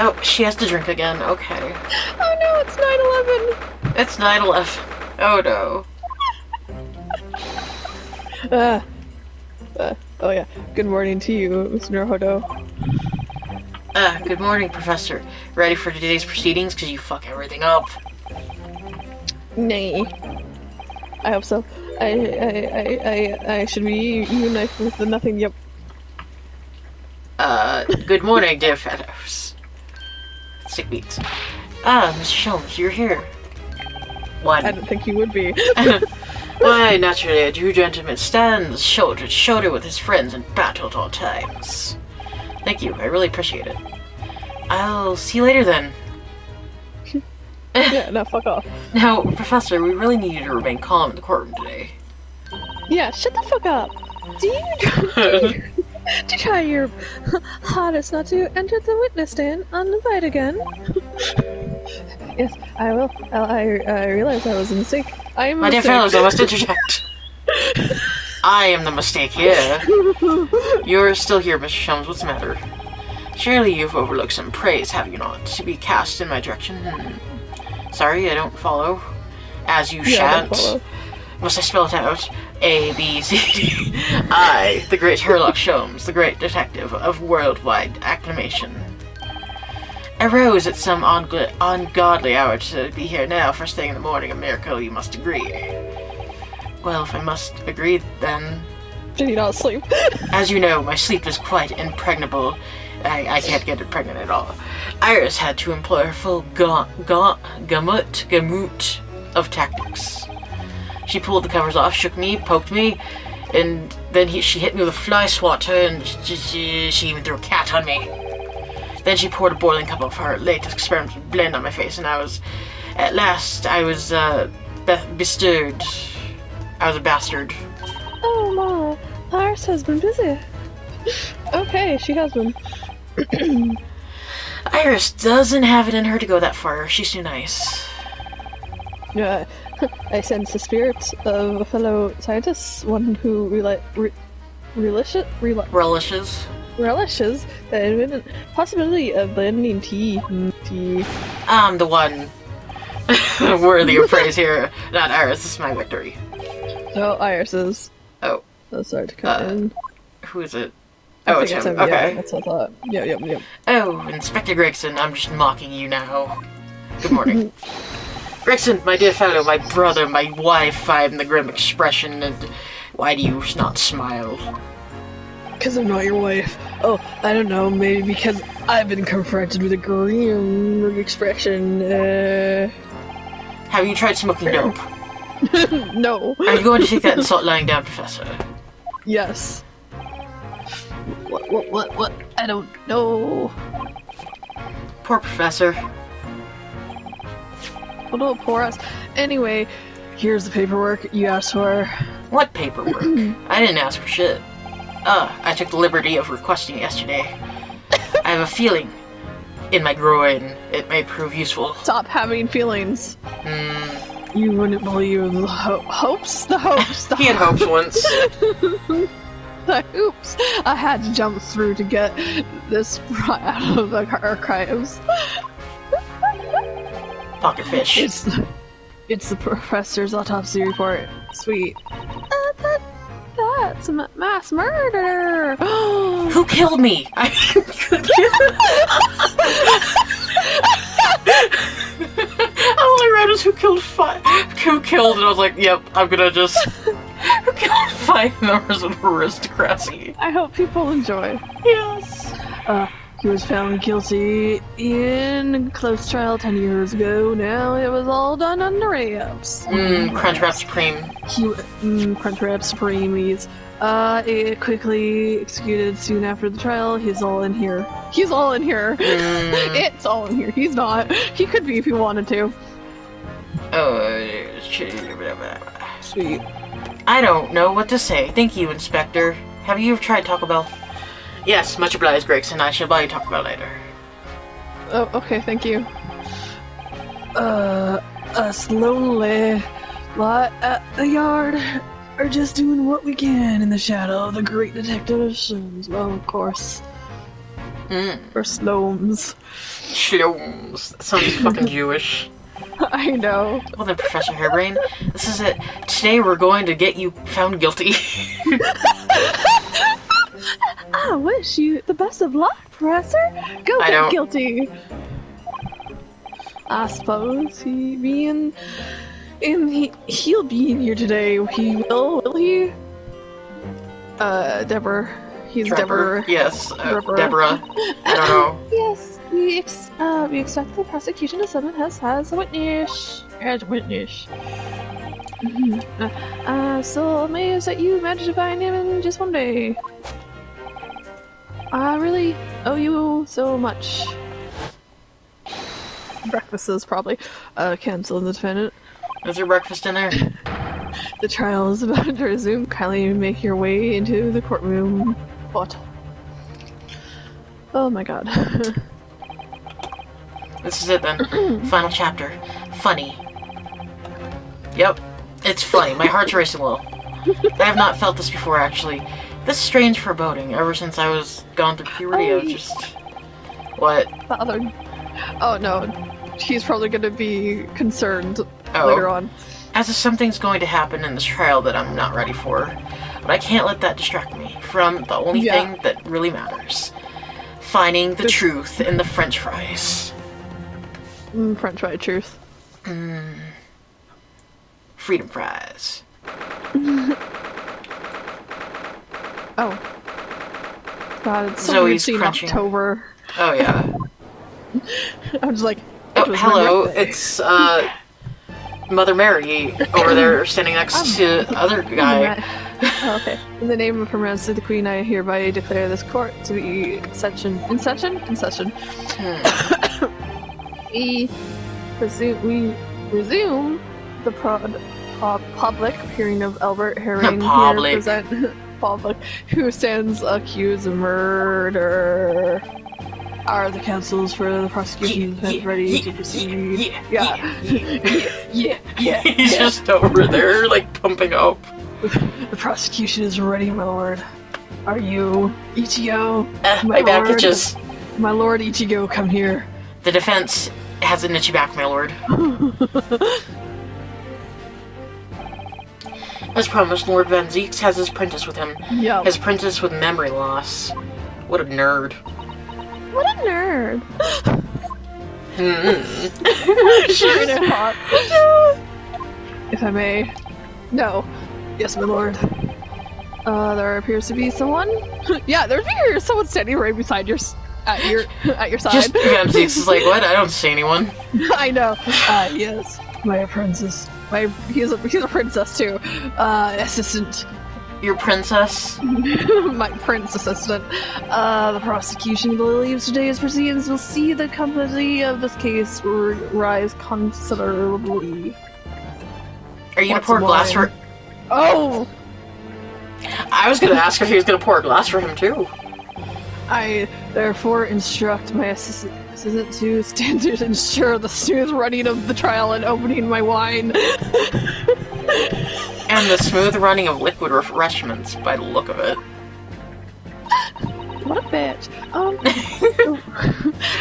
Oh, she has to drink again. Okay. Oh no, it's 9/11. It's 9/11. Oh no. Oh yeah. Good morning to you, Mr. Hodo. Good morning, Professor. Ready for today's proceedings? Because you fuck everything up. Nay. I hope so. I should be reunited with the nothing. Yep. Good morning, dear fellows. Sick beats. Mr. Sholmes, you're here. One. I didn't think you would be. Why, naturally, a true gentleman stands shoulder to shoulder with his friends in battle at all times. Thank you, I really appreciate it. I'll see you later then. Yeah, no, fuck off. Now, Professor, we really need you to remain calm in the courtroom today. Yeah, shut the fuck up. Do you try your hardest not to enter the witness stand on the fight again? Yes, I will. I realize that was a mistake. I am a My dear mistake. fellows, I must interject. I am the mistake here. You're still here, Mr. Sholmes. What's the matter? Surely you've overlooked some praise, have you not, to be cast in my direction? Sorry, I don't follow. As you shan't. Follow. Must I spell it out? A, B, C, D. I, the great Sherlock Sholmes, the great detective of worldwide acclamation. I rose at some ungodly hour to be here now, first thing in the morning, a miracle, you must agree. Well, if I must agree, then... Did you not sleep? As you know, my sleep is quite impregnable. I can't get it pregnant at all. Iris had to employ her full gamut of tactics. She pulled the covers off, shook me, poked me, and then she hit me with a fly swatter, and she even threw a cat on me. Then she poured a boiling cup of her latest experimental blend on my face, and at last, I was bestirred. I was a bastard. Oh my, Iris has been busy. Okay, she has been. Iris doesn't have it in her to go that far. She's too nice. I sense the spirit of a fellow scientist, one who relishes the imminent possibility of blending tea. I'm the one worthy of praise here, not Iris. This is my victory. No, Iris's. Oh. Sorry to cut in. Who is it? I Oh, think it's him. Yeah, Okay. that's what I thought. Yep. Oh, Inspector Gregson, I'm just mocking you now. Good morning. Gregson, my dear fellow, my brother, my wife, I'm the grim expression, and why do you not smile? Because I'm not your wife. Oh, I don't know, maybe because I've been confronted with a grim expression, Have you tried smoking dope? No. Are you going to take that insult lying down, Professor? Yes. What? I don't know. Poor Professor. Well, don't pour us. Anyway, here's the paperwork you asked for. What paperwork? I didn't ask for shit. I took the liberty of requesting it yesterday. I have a feeling in my groin it may prove useful. Stop having feelings. You wouldn't believe the hopes. He had hopes once. The hoops I had to jump through to get this out of the archives. Pocket fish. It's the professor's autopsy report. Sweet. That's a mass murder. Who killed me? All I read was who killed, and I was like, yep, I'm gonna just... Who killed 5 members of aristocracy? I hope people enjoy. Yes. He was found guilty in close trial 10 years ago. Now it was all done under wraps. Crunchwrap Supreme. Crunchwrap Supreme. He's quickly executed soon after the trial. He's all in here. It's all in here. He's not. He could be if he wanted to. Sweet. I don't know what to say. Thank you, Inspector. Have you ever tried Taco Bell? Yes, much obliged, Gregson. I shall buy you Taco Bell later. Oh, okay, thank you. Us lonely lot at the yard are just doing what we can in the shadow of the great detective Sholmes. Well, of course. Or Sloams. Shloms. That sounds fucking Jewish. I know. Well then, Professor Hairbrain, this is it. Today we're going to get you found guilty. I wish you the best of luck, Professor. Go get guilty. I suppose he'll be in here today. He will he? Deborah. He's Deborah. Yes, Deborah. I don't know. Yes, we expect the prosecution to summon us as a witness. So amazed that you managed to find him in just one day. I really owe you so much. Breakfast is probably canceled, the defendant. Is there breakfast in there? The trial is about to resume. Kindly make your way into the courtroom. What? Oh my god. This is it then. Final chapter. Funny. Yep, it's funny. My heart's racing a little. I have not felt this before, actually. This is strange foreboding. Ever since I was gone through puberty, I was just... What? Oh no. He's probably gonna be concerned later on. As if something's going to happen in this trial that I'm not ready for. But I can't let that distract me from the only thing that really matters. Finding the truth in the french fries. French fry truth. Freedom fries. Oh. God, it's so Zoe's weird crunching. October. Oh yeah. I'm just like, oh, hello, it's Mother Mary over there standing next to the other guy. Oh, okay. In the name of Her Majesty the Queen, I hereby declare this court to be in session. We resume the public hearing of Albert Herring here present public who stands accused of murder. Are the counsels for the prosecution ready to proceed? Yeah. He's just over there, like, pumping up. The prosecution is ready, my lord. Are you, Ichigo? My back itches. My lord Ichigo, come here. The defense has an itchy back, my lord. As promised, Lord Van Zeeks has his apprentice with him. Yeah. His apprentice with memory loss. What a nerd. What a nerd! If I may. No. Yes, my lord. There appears to be someone. Yeah, there appears someone standing right beside at your side. Just Van Zeeks is like, what? I don't see anyone. I know. Yes, my princess. He's a princess too. Assistant. Your princess? My prince assistant. The prosecution believes today's proceedings will see the complexity of this case rise considerably. Are you gonna pour a glass for... Oh! I was gonna ask if he was gonna pour a glass for him too. I therefore instruct my assistant to stand to ensure the smooth running of the trial and opening my wine. And the smooth running of liquid refreshments, by the look of it. What a bitch.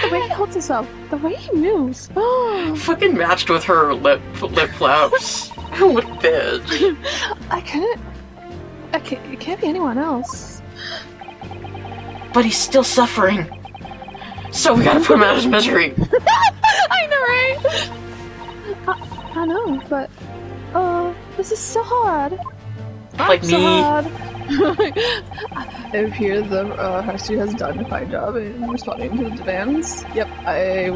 The way he holds himself, the way he moves. Fucking matched with her lip flaps. What a bitch. It can't be anyone else. But he's still suffering. So we gotta put him out of his misery. I know, right? I know, but this is so hard. Like me. So hard. It appears the Herstu has done a fine job in responding to the demands. Yep, I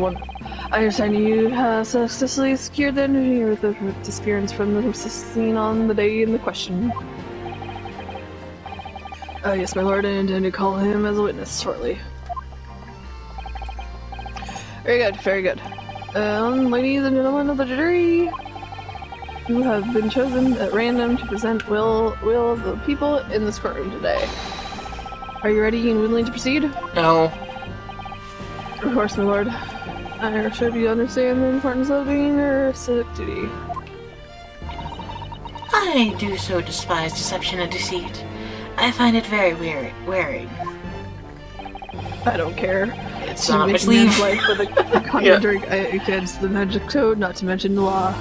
understand you have successfully secured the engineer with the disappearance from the scene on the day in the question. Yes, my lord, I intend to call him as a witness shortly. Very good, very good. Ladies and gentlemen of the jury, who have been chosen at random to present will of the people in this courtroom today. Are you ready and willing to proceed? No. Of course, my lord. I should you understand the importance of doing your civic duty. I do so despise deception and deceit. I find it very wearing. I don't care. It's To on my make a sleeve. man's life with a kind Yeah. of drink against the magic code, not to mention the law.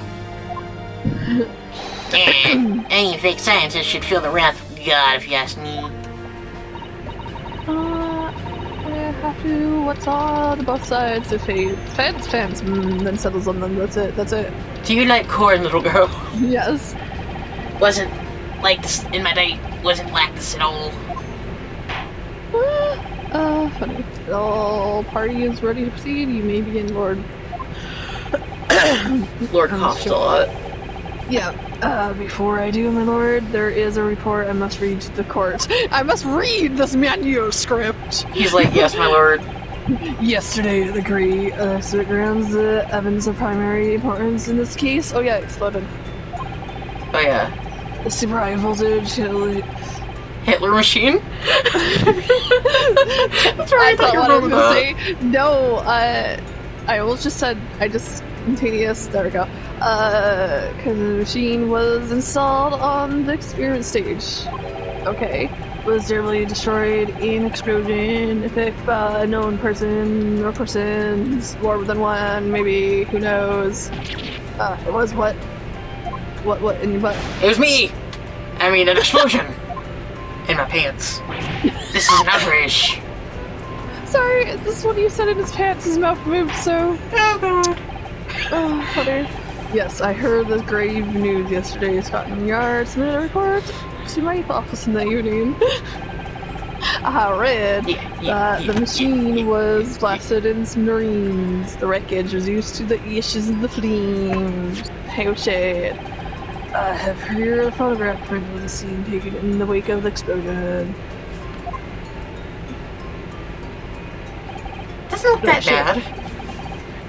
Any fake scientist should feel the wrath of God, if you ask me. I have to. What's on both sides? If he fans, then settles on them. That's it. That's it. Do you like corn, little girl? Yes. Wasn't like this in my day. Wasn't like this at all. Funny. All party is ready to proceed. You may begin, Lord. Lord coughs a lot. Yeah. Before I do, my lord, there is a report I must read to the court. I must read this manuscript! He's like, yes, my lord. Yesterday, the great grounds the evidence of primary importance in this case. Oh yeah, it exploded. Oh yeah. The super high voltage. Hitler machine? That's right, I thought what I was gonna that. say. No, I almost just said, spontaneous, there we go. Because the machine was installed on the experiment stage. Okay. Was terribly destroyed in explosion, effect by a known person or persons, more than one, maybe, who knows. It was what? What in your butt? It was me! I mean, an explosion! In my pants. This is an outrage. Sorry, this is what you said in his pants, his mouth moved so... Oh god. Oh, funny. Yes, I heard the grave news yesterday. Scotland Yard submitted a report to my office in the evening. I read that the machine was blasted in smithereens. The wreckage was used to the ashes of the flames. How sad. I have here a photograph print of the scene taken in the wake of the explosion. Doesn't look that bad.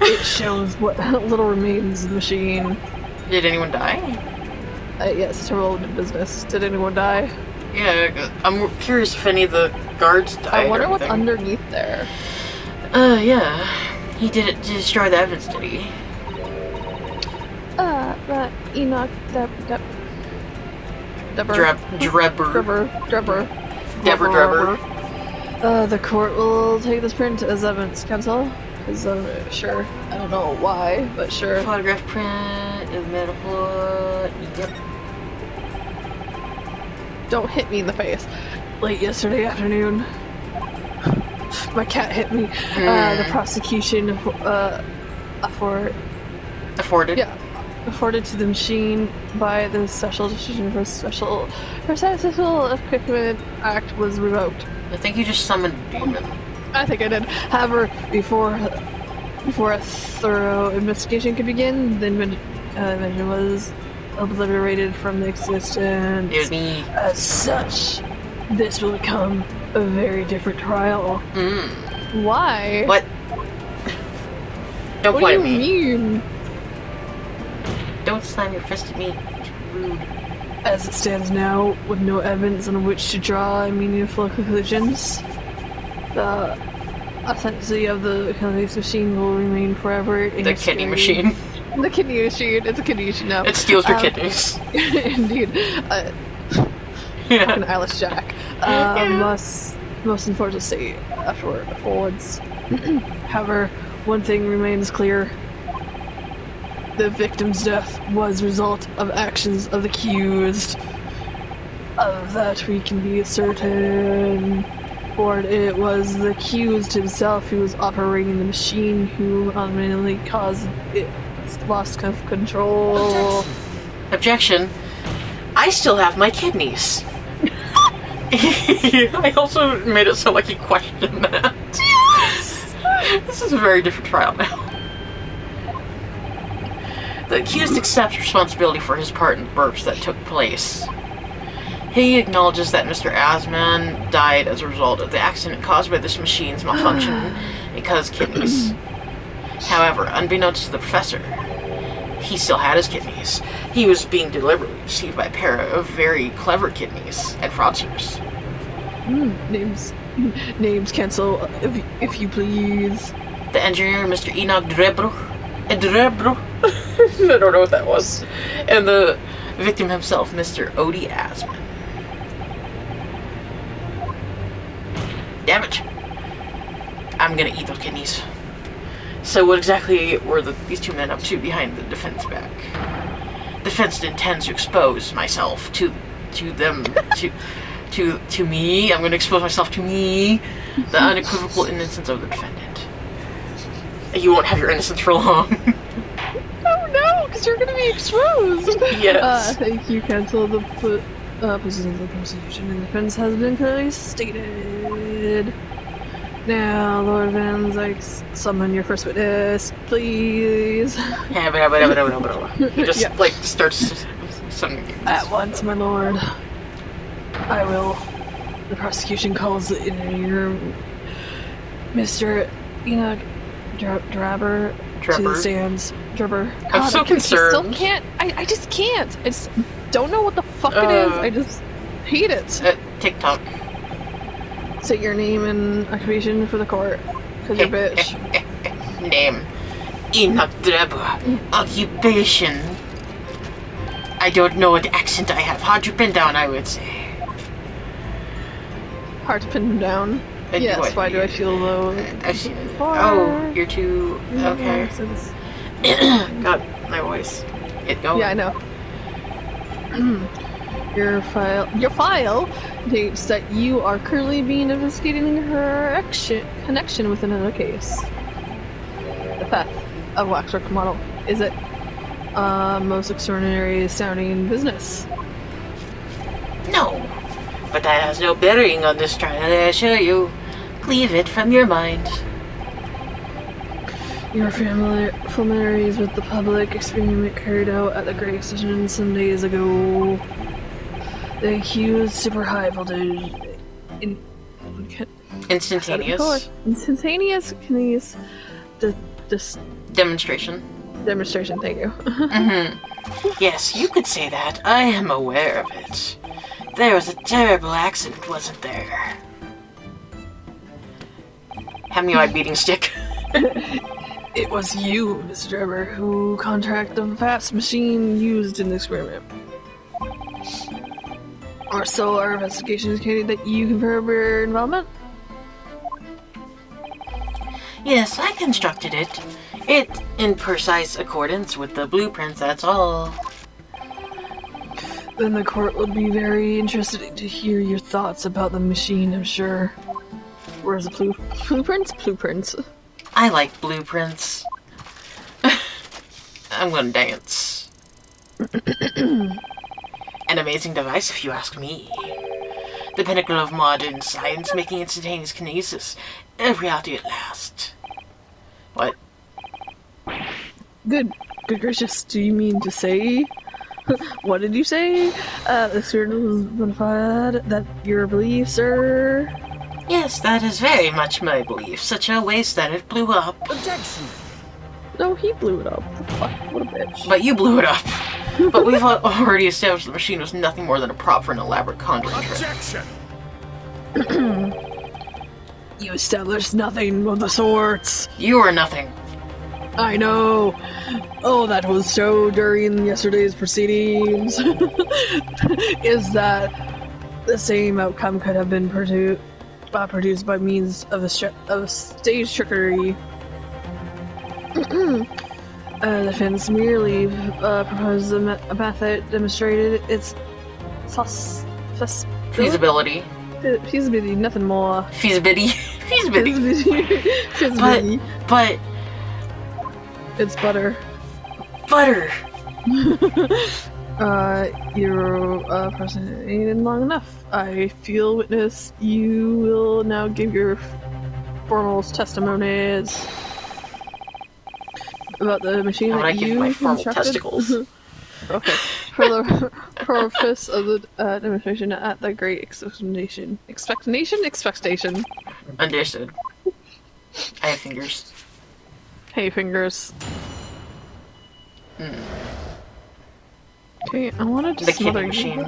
It shows what little remains of the machine. Did anyone die? Yes, it's a relevant business. Did anyone die? Yeah, I'm curious if any of the guards died. I wonder or what's anything. underneath there. Yeah. He did it to destroy the evidence, did he? Enoch, Drebber. The court will take this print as evidence, counsel. Because, sure. I don't know why, but sure. Photograph print of medical. Yep. Don't hit me in the face. Late yesterday afternoon, my cat hit me. The prosecution afforded to the machine by the Special Decision for Statistical Equipment Act was revoked. I think you just summoned a demon. I think I did. However, before a thorough investigation could begin, the invention was obliterated from existence. It was me. As such, this will become a very different trial. Why? What? Don't What blame do you me. mean? Don't slam your fist at me. It's rude. As it stands now, with no evidence on which to draw meaningful conclusions, the authenticity of the Kidney's machine will remain forever in The kidney machine. The kidney machine. It's a kidney machine now. It steals your kidneys. Indeed. Yeah. Fucking Alice Jack. Most unfortunately say afterwards. However, one thing remains clear. The victim's death was a result of actions of the accused. Of that we can be certain. For it was the accused himself who was operating the machine who ultimately caused its loss of control. Objection. I still have my kidneys. I also made it sound like he questioned that. Yes! This is a very different trial now. The accused accepts responsibility for his part in the burps that took place. He acknowledges that Mr. Asman died as a result of the accident caused by this machine's malfunction because kidneys. However, unbeknownst to the professor, he still had his kidneys. He was being deliberately deceived by a pair of very clever kidneys and fraudsters. Names cancel, if you please. The engineer, Mr. Enoch Drebro. I don't know what that was. And the victim himself, Mr. Odie Asman. Damn it. I'm gonna eat those kidneys. So what exactly were these two men up to behind the defense back? Defense intends to expose myself to them, to me. I'm gonna expose myself to me, the unequivocal innocence of the defendant. You won't have your innocence for long. Oh no, because you're gonna be exposed! Yes. Thank you, cancel the positions of the prosecution and defense has been clearly stated. Now, Lord Van Zyke, summon your first witness, please. He just, starts summoning things. At once, my lord. I will. The prosecution calls in your Mr. Enoch Drabber to the stands. Drabber. I'm so concerned. I still can't. I just can't. I just don't know what the fuck it is. I just hate it. TikTok. Say your name and occupation for the court. Cause you're a bitch. Name. Enoch Drabber. Occupation. I don't know what accent I have. Hard to pin down, I would say. Hard to pin down? Yes, what? Why do I feel low? Oh, you're too... Okay. God, my voice. Yeah, I know. Your file states that you are currently being investigated in her connection with another case. The theft of waxwork model. Is it most extraordinary sounding business? No, but that has no bearing on this trial, I assure you. Leave it from your mind. Your familiarities with the public experiment carried out at the Great Extension some days ago. The accused super high voltage instantaneous demonstration. Thank you. Yes, you could say that. I am aware of it. There was a terrible accident, wasn't there? Hand me my beating stick. It was you, Mr. Trevor, who contracted the fast machine used in the experiment. Or so our investigation indicated that you confirm your involvement? Yes, I constructed it. It in precise accordance with the blueprints, that's all. Then the court would be very interested to hear your thoughts about the machine, I'm sure. Where's the blueprints? Blueprints. I like blueprints. I'm gonna dance. An amazing device, if you ask me. The pinnacle of modern science, making instantaneous kinesis a reality at last. What? Good gracious, do you mean to say? What did you say? The experiment was verified. That your belief, sir? Yes, that is very much my belief. Such a waste that it blew up. Objection! No, he blew it up. Fuck, what a bitch. But you blew it up. But we've already established the machine was nothing more than a prop for an elaborate conjuring trick. Objection! You established nothing of the sorts. You are nothing. I know. Oh, that was so during yesterday's proceedings. Is that the same outcome could have been produced by means of stage trickery? Defense merely proposed a method demonstrated its feasibility. Feasibility, nothing more. Feasibility. But it's butter. Butter. You're prosecuted long enough. I feel witness. You will now give your formal testimonies about the machine that you my formal constructed. Testicles. Okay. For the purpose of the demonstration at the Great Expectation. Understood. I have fingers. Hey, fingers. Okay, I wanted to smother you.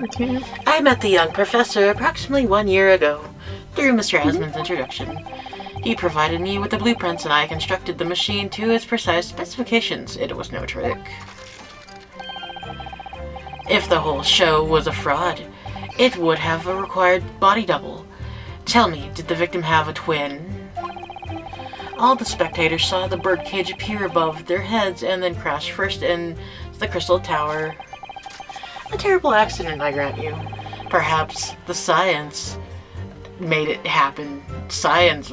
I met the young professor approximately 1 year ago, through Mr. Asmund's introduction. He provided me with the blueprints and I constructed the machine to its precise specifications. It was no trick. If the whole show was a fraud, it would have a required body double. Tell me, did the victim have a twin? All the spectators saw the birdcage appear above their heads and then crash first into the crystal tower. A terrible accident, I grant you. Perhaps the science made it happen. Science.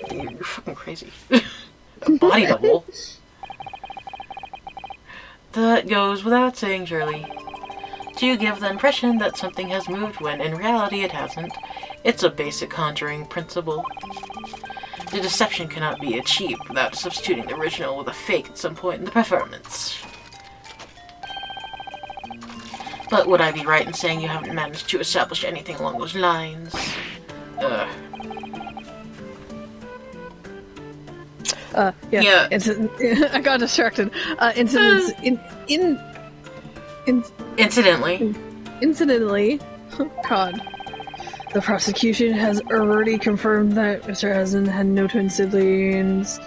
Dude, you're fucking crazy. A body double. That goes without saying, surely. To give the impression that something has moved when in reality it hasn't. It's a basic conjuring principle. The deception cannot be achieved without substituting the original with a fake at some point in the performance. But would I be right in saying you haven't managed to establish anything along those lines? Yeah. I got distracted. Incidents Incidentally. Incidentally, God, the prosecution has already confirmed that Mr. Hazen had no twin siblings,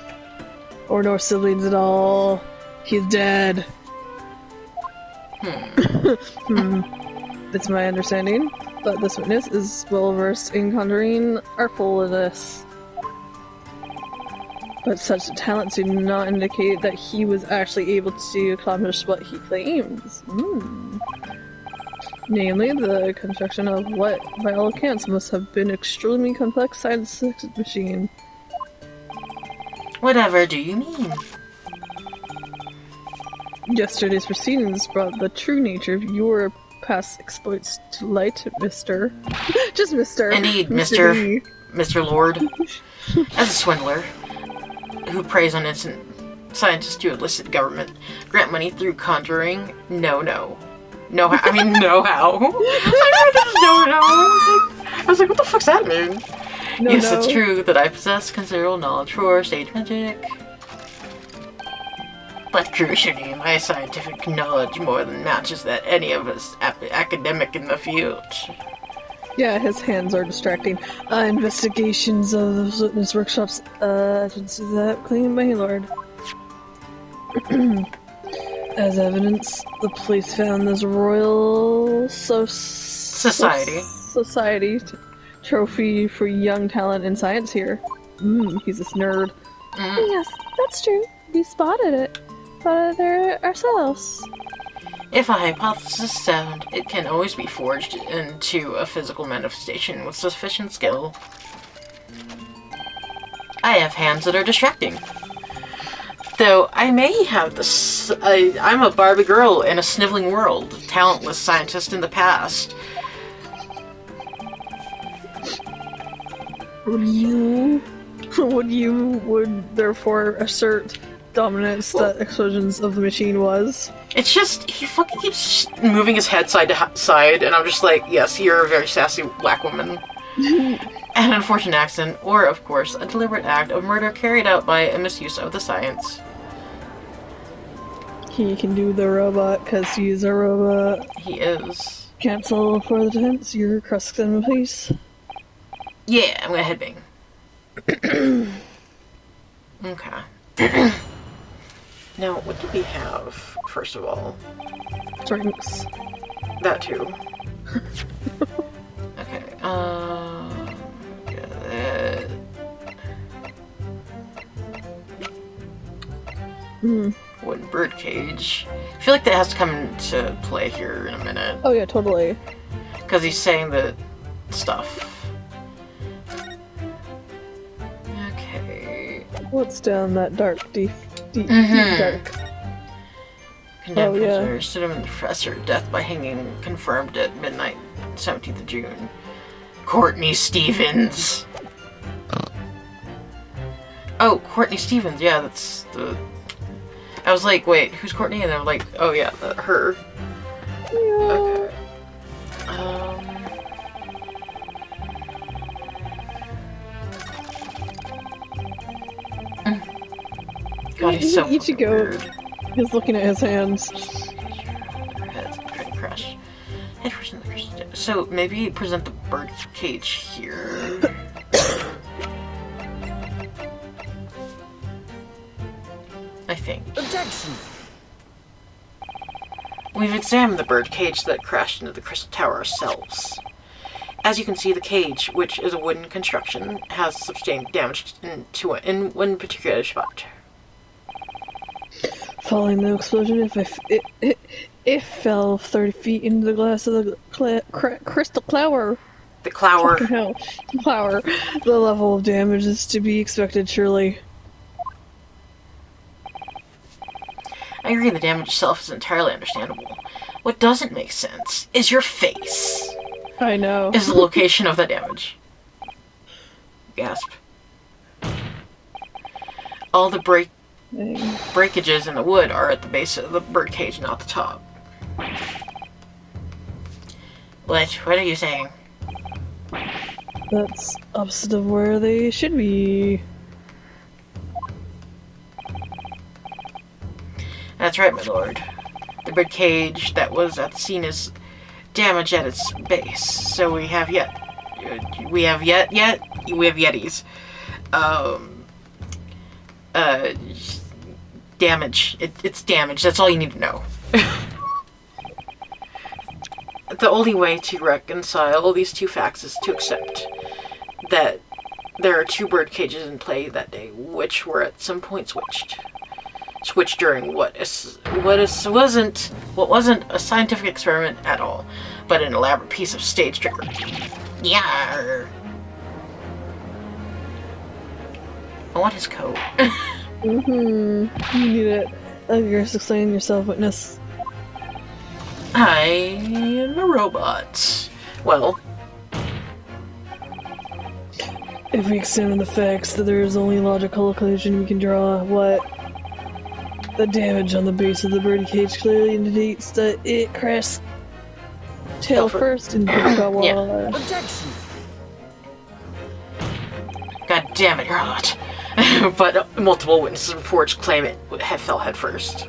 or no siblings at all. He's dead. It's my understanding that this witness is well versed in conjuring artfulness. But such talents do not indicate that he was actually able to accomplish what he claims. Namely, the construction of what, by all accounts, must have been an extremely complex science machine. Whatever do you mean? Yesterday's proceedings brought the true nature of your past exploits to light, Mr. Just Mr. Indeed, Mr. Mr. Lord. As a swindler who preys on innocent scientists to elicit government grant money through conjuring, no how. I was like, what the fuck's that mean? Yes, it's true that I possess considerable knowledge for stage magic. But crucially, my scientific knowledge more than matches that any of us academic in the field. Yeah, his hands are distracting. Investigations of the witness workshops, agencies that claim my lord. As evidence, the police found this Royal Society trophy for young talent in science here. He's a nerd. Yes, that's true. We spotted it. Spotted it ourselves. If a hypothesis is sound, it can always be forged into a physical manifestation with sufficient skill. I have hands that are distracting. Though I may have this... I'm a Barbie girl in a sniveling world, talentless scientist in the past. Would therefore assert dominance that explosions of the machine was. It's just, he fucking keeps moving his head side to side, and I'm just like, yes, you're a very sassy black woman. An unfortunate accident, or, of course, a deliberate act of murder carried out by a misuse of the science. He can do the robot, because he's a robot. He is. Cancel for the defense, your crust gun, please. Yeah, I'm gonna headbang. Okay. Now, what do we have, first of all? Drinks. That too. Okay, get it. Wooden birdcage. I feel like that has to come into play here in a minute. Oh yeah, totally. Because he's saying that stuff. Okay. What's down that deep dark? Condemned prisoner, cinnamon professor, death by hanging confirmed at midnight, 17th of June. Courtney Stevens. Oh, Courtney Stevens, yeah, that's the... I was like, wait, who's Courtney? And I'm like, oh yeah, her. Yeah. Okay. God, he's so weird. He's looking at his hands. Heads crash. Head first in the crystal. So maybe present the bird cage here. I think. Objection! We've examined the bird cage that crashed into the crystal tower ourselves. As you can see, the cage, which is a wooden construction, has sustained damage in one particular spot. Following the explosion, it fell 30 feet into the glass of the crystal clower. The clower. Fucking hell. Clower. The level of damage is to be expected, surely. I agree the damage itself is entirely understandable. What doesn't make sense is your face. I know. Is the location of the damage. Gasp. All the breakages in the wood are at the base of the birdcage, not the top. What are you saying? That's opposite of where they should be. That's right, my lord. The birdcage that was at the scene is damaged at its base, so we have Yetis. Damage. It's damaged. That's all you need to know. The only way to reconcile these two facts is to accept that there are two bird cages in play that day, which were at some point switched during what wasn't a scientific experiment at all, but an elaborate piece of stage trickery. Yeah. I want his coat. You need it. You're explaining yourself, witness. I am a robot. Well, if we examine the facts, that there is only a logical conclusion we can draw. What? The damage on the base of the birdie cage clearly indicates that it crashed tail first and got water. Objection! God damn it, you're hot. But multiple witnesses reports claim it fell head first.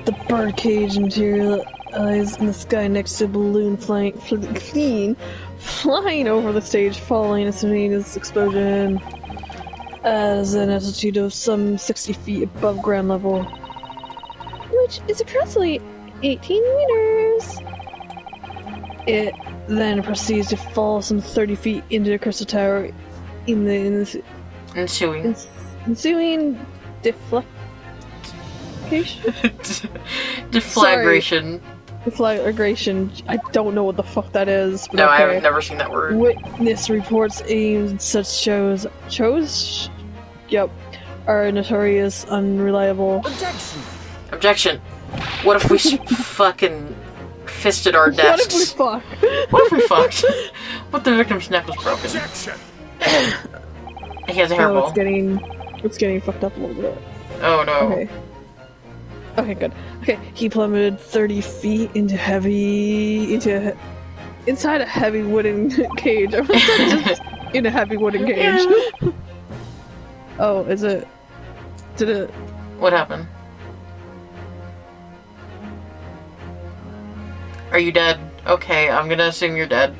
The birdcage materialized in the sky next to a balloon flying over the stage following a simultaneous explosion at an altitude of some 60 feet above ground level, which is approximately 18 meters. It then proceeds to fall some 30 feet into the crystal tower in the ensuing deflagration. Deflagration. I don't know what the fuck that is. But no, okay. I've never seen that word. Witness reports aimed such shows. Yep. Are notorious unreliable. Objection. What if we fucking fisted our desks? What if we fuck? What if we fucked? What if the victim's neck was broken? Objection. He has a hairball. It's getting fucked up a little bit. Oh no. Okay, good. Okay, he plummeted 30 feet inside a heavy wooden cage. I was just in a heavy wooden cage. Yeah. Oh, is it? Did it? What happened? Are you dead? Okay, I'm gonna assume you're dead.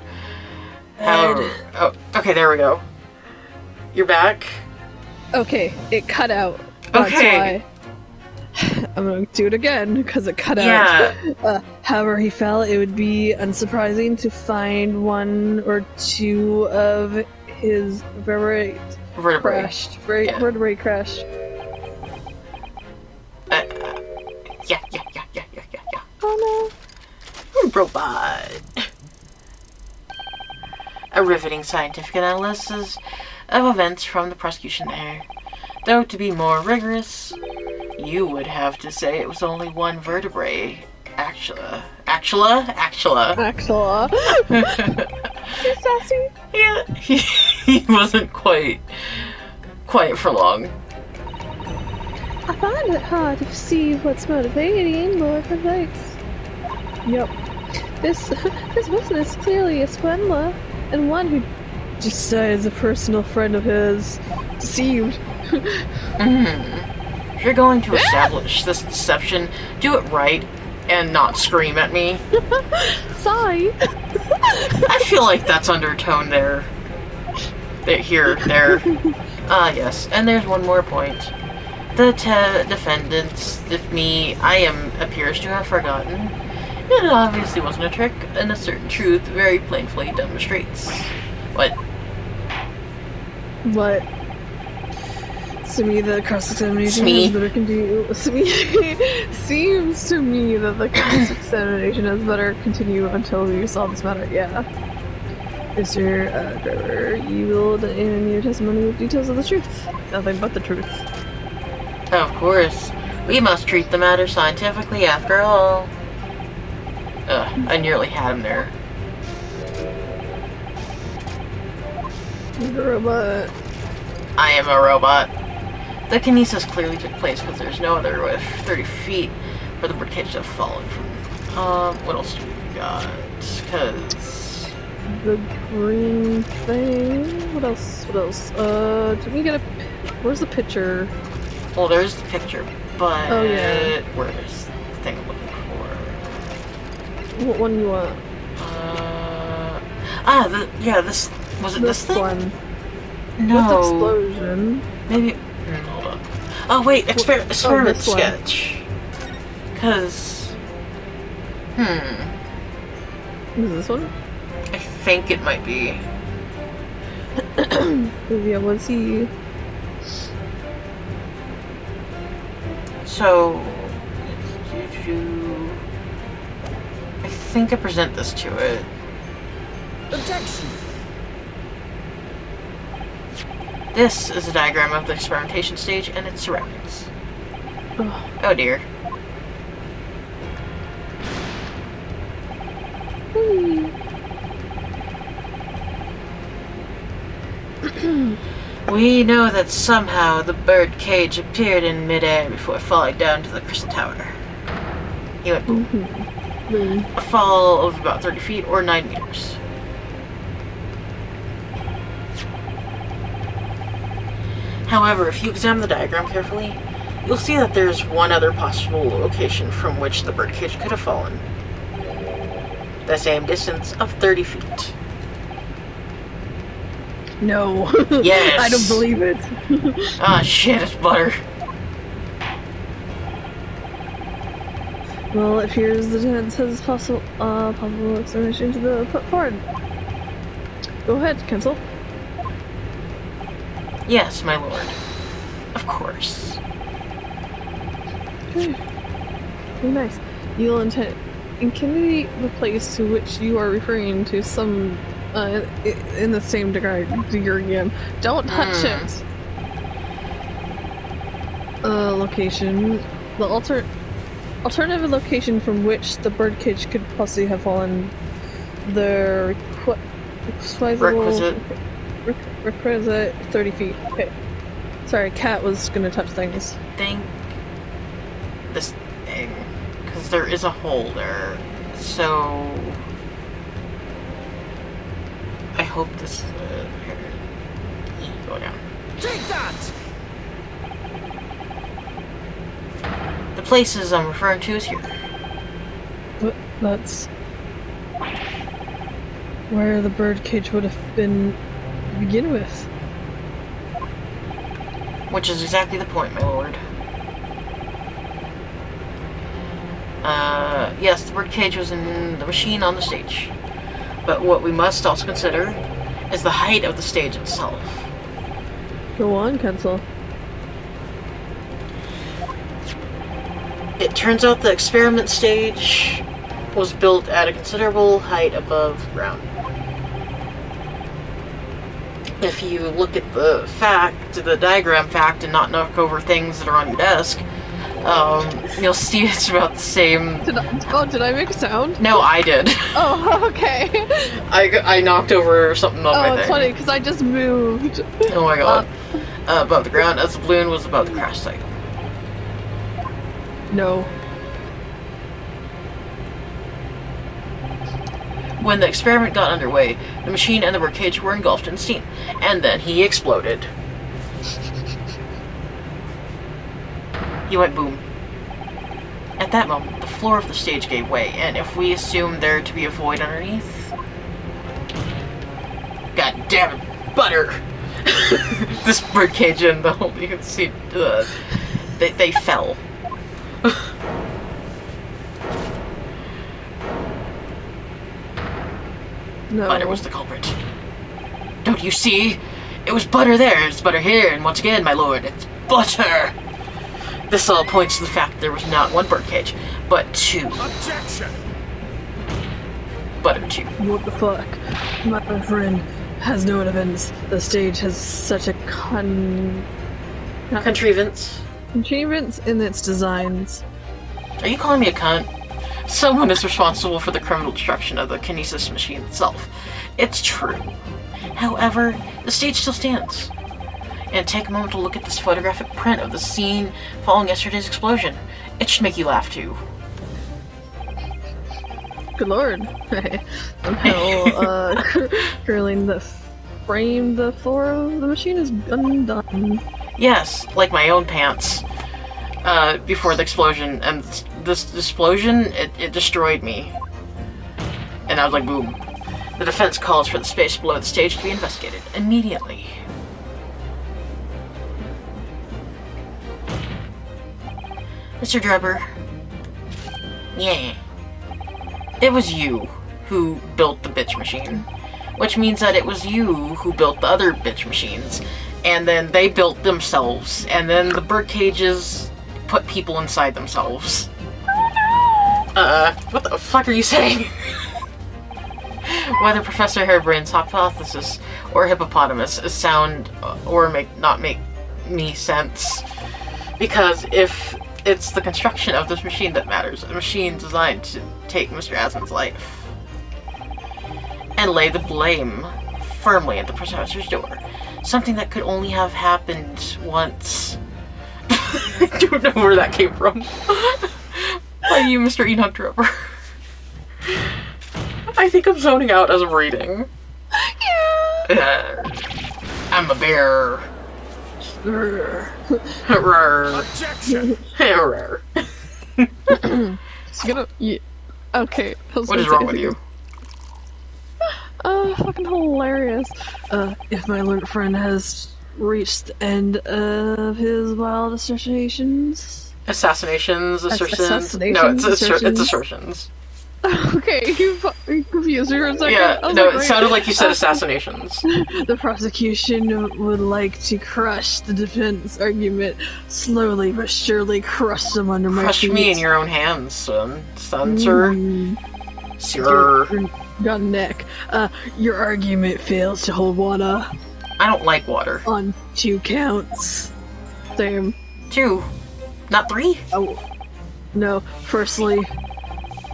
However, oh, okay, there we go. You're back? Okay, it cut out. Okay. That's why. I'm gonna do it again, because it cut out. However he fell, it would be unsurprising to find one or two of his vertebrae crashed. Vertebrae crashed. Yeah. Oh no. Robot. A riveting scientific analysis of events from the prosecution there. Though to be more rigorous, you would have to say it was only one vertebrae. Axilla. Too sassy. Yeah, he wasn't quite for long. I find it hard to see what's motivating Lord Vice. Yep. This witness clearly a swindler, and one who decides a personal friend of his deceived. If you're going to establish this deception, do it right and not scream at me. Sorry. I feel like that's undertone there. There. Yes. And there's one more point. The defendants, if me, appears to have forgotten, It obviously wasn't a trick, and a certain truth very plainly demonstrates. What? What? To me, the cross-examination Smee. has better continue. Seems to me that the cross-examination has better continue until we solve this matter. Yeah. Mr. Driver, you will in your testimony with details of the truth. Nothing but the truth. Of course. We must treat the matter scientifically after all. I nearly had him there. The robot. I am a robot. The kinesis clearly took place because there's no other way 30 feet for the birdcage to have fallen from. What else do we got? Because The green thing. What else? What else? Did we get a? Where's the picture? well, there's the picture, but Oh, yeah. where's the thing I'm looking for? What one you want? This was it. This thing? one. No. With explosion. Maybe. Hold on. Oh wait, experiment this one. sketch. Cause. Is this one? I think it might be. Yeah, what's he? So. I think I present this to it. Objection! This is a diagram of the experimentation stage and its surroundings. Oh dear. We know that somehow the bird cage appeared in midair before falling down to the crystal tower. He went boom. A fall of about 30 feet or 9 meters. However, if you examine the diagram carefully, you'll see that there's one other possible location from which the birdcage could have fallen. The same distance of 30 feet. No. Yes. I don't believe it. Ah, shit, it's butter. Well, it appears the tenant says possible explanation to the put forward. Go ahead, Kensel. Yes, my lord. Of course. Okay. Very nice. You'll intimidate the place to which you are referring to some in the same degree again. Don't touch it. Location. The alternative location from which the birdcage could possibly have fallen. The requisite 30 feet. Okay. Sorry, Cat was gonna touch things. I think this thing, because there is a hole there, so I hope this go down. Take that! The places I'm referring to is here. But that's where the birdcage would have been to begin with. Which is exactly the point, my lord. Yes, the birdcage was in the machine on the stage. But what we must also consider is the height of the stage itself. Go on, Kensel. It turns out the experiment stage was built at a considerable height above ground. If you look at the diagram fact, and not knock over things that are on your desk, you'll see it's about the same. Did I make a sound? No, I did. Oh, okay. I knocked over something on my thing. Oh, it's funny because I just moved. Oh my god. Above the ground, as the balloon was above the crash site. No. When the experiment got underway, the machine and the birdcage were engulfed in steam, and then he exploded. He went boom. At that moment, the floor of the stage gave way, and if we assume there to be a void underneath... God damn it, butter! This birdcage and the whole, you can see, they fell. No. Butter was the culprit. Don't you see? It was butter there, it's butter here, and once again, my lord, it's butter! This all points to the fact that there was not one birdcage, but two. Objection! Butter two. What the fuck? My friend has no evidence. The stage has such a Contrivance. contrivance in its designs. Are you calling me a cunt? Someone is responsible for the criminal destruction of the kinesis machine itself. It's true. However, the stage still stands. And take a moment to look at this photographic print of the scene following yesterday's explosion. It should make you laugh too. Good lord. Somehow, curling the frame, the floor of the machine is undone. Yes, like my own pants. Before the explosion, and this explosion, it destroyed me. And I was like, boom. The defense calls for the space below the stage to be investigated immediately. Mr. Drebber. Yeah. It was you who built the bitch machine. Which means that it was you who built the other bitch machines. And then they built themselves. And then the bird cages put people inside themselves. What the fuck are you saying? Whether Professor Harebrain's hypothesis or hippopotamus is sound or not make me sense. Because if it's the construction of this machine that matters, a machine designed to take Mr. Aslan's life, and lay the blame firmly at the professor's door. Something that could only have happened once. I don't know where that came from. By you, Mr. Enoch Drebber. I think I'm zoning out as I'm reading. Yeah. I'm a bear. Objection! It's gonna. Yeah. Okay. What is wrong with you? Fucking hilarious. If my learned friend has reached the end of his wild assertions. Assassinations, assertions. Assassinations, No, it's assertions. assertions. Okay, you confused me for a second. Yeah, I was no, like, it wait. sounded like you said assassinations. The prosecution would like to crush the defense argument slowly but surely, crush them under my Crush feet. me in your own hands, son, sir. Sir. Your neck. Your argument fails to hold water I don't like water. on 2 counts. Same. 2, not 3. Oh, no. Firstly,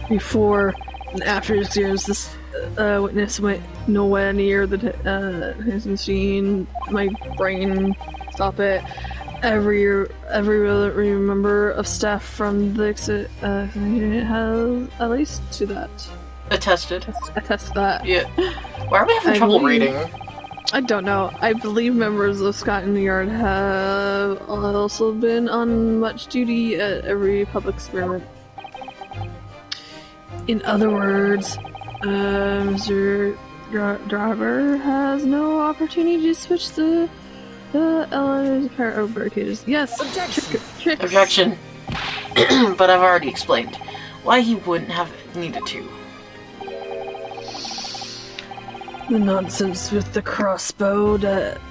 before and after his experience, this witness went nowhere near his machine. My brain, stop it. Every member of staff from the unit has at least to that. Attested. Attest to that. Yeah. Why are we having trouble reading? I don't know. I believe members of Scotland Yard have also been on much duty at every public experiment. In other words, Mr. Driver has no opportunity to switch the elements of barricades. Yes, tricks. Objection. But I've already explained why he wouldn't have needed to. The nonsense with the crossbow that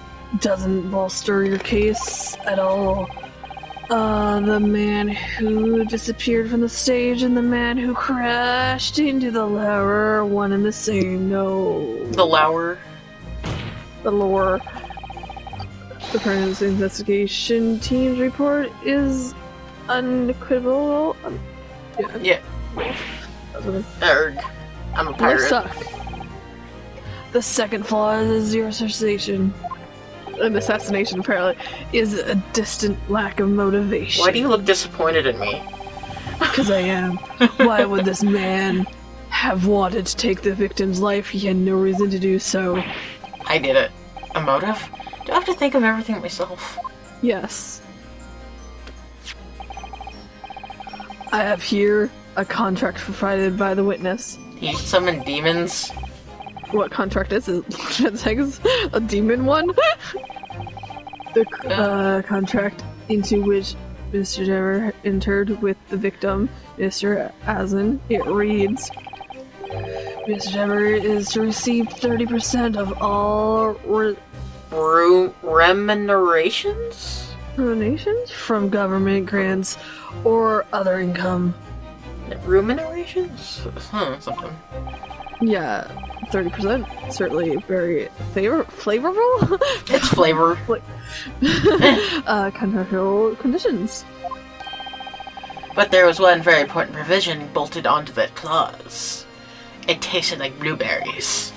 doesn't bolster your case at all. The man who disappeared from the stage and the man who crashed into the lower are one and the same. No. The lower. The lower. The present investigation team's report is unequivocal. Yeah. Erg. I'm a pirate. Suck. The second flaw is your assassination. An assassination, apparently, is a distant lack of motivation. Why do you look disappointed in me? Because I am. Why would this man have wanted to take the victim's life? He had no reason to do so. I did it. A motive? Do I have to think of everything myself? Yes. I have here a contract provided by the witness. He summoned demons? What contract is it? A demon one? The contract into which Mr. Dever entered with the victim, Mr. Aslan. It reads, Mr. Jabber is to receive 30% of all Remunerations? donations from government grants or other income. Remunerations? Something. Yeah, 30%. Certainly very flavorable. It's flavor. Contractual conditions. But there was one very important provision bolted onto that clause. It tasted like blueberries.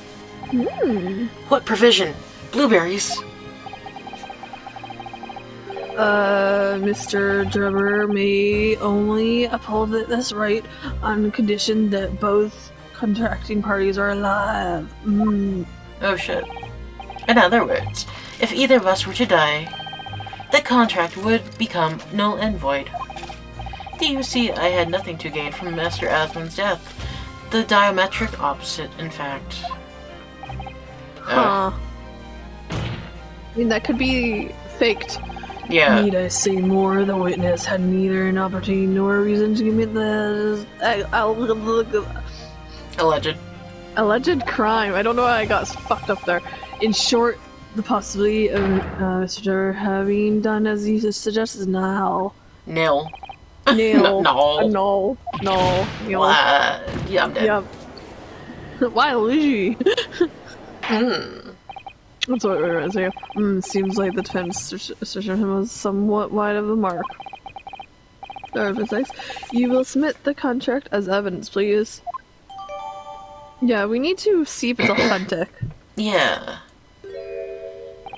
What provision? Blueberries? Mr. Drebber may only uphold this right on condition that both contracting parties are alive. Oh shit. In other words, if either of us were to die, the contract would become null and void. Do you see, I had nothing to gain from Master Asmon's death. The diametric opposite, in fact. Huh. I mean, that could be faked. Yeah. Need I say more? The witness had neither an opportunity nor a reason to commit the alleged crime. I don't know why I got fucked up there. In short, the possibility of Mr. Jabber having done as he suggests is now. Nil. Nail. No. No. Yeah, I'm dead. Yep. Why, Luigi? That's what we're gonna say. Seems like the defense assertion was somewhat wide of the mark. You will submit the contract as evidence, please. Yeah, we need to see if it's authentic. Yeah.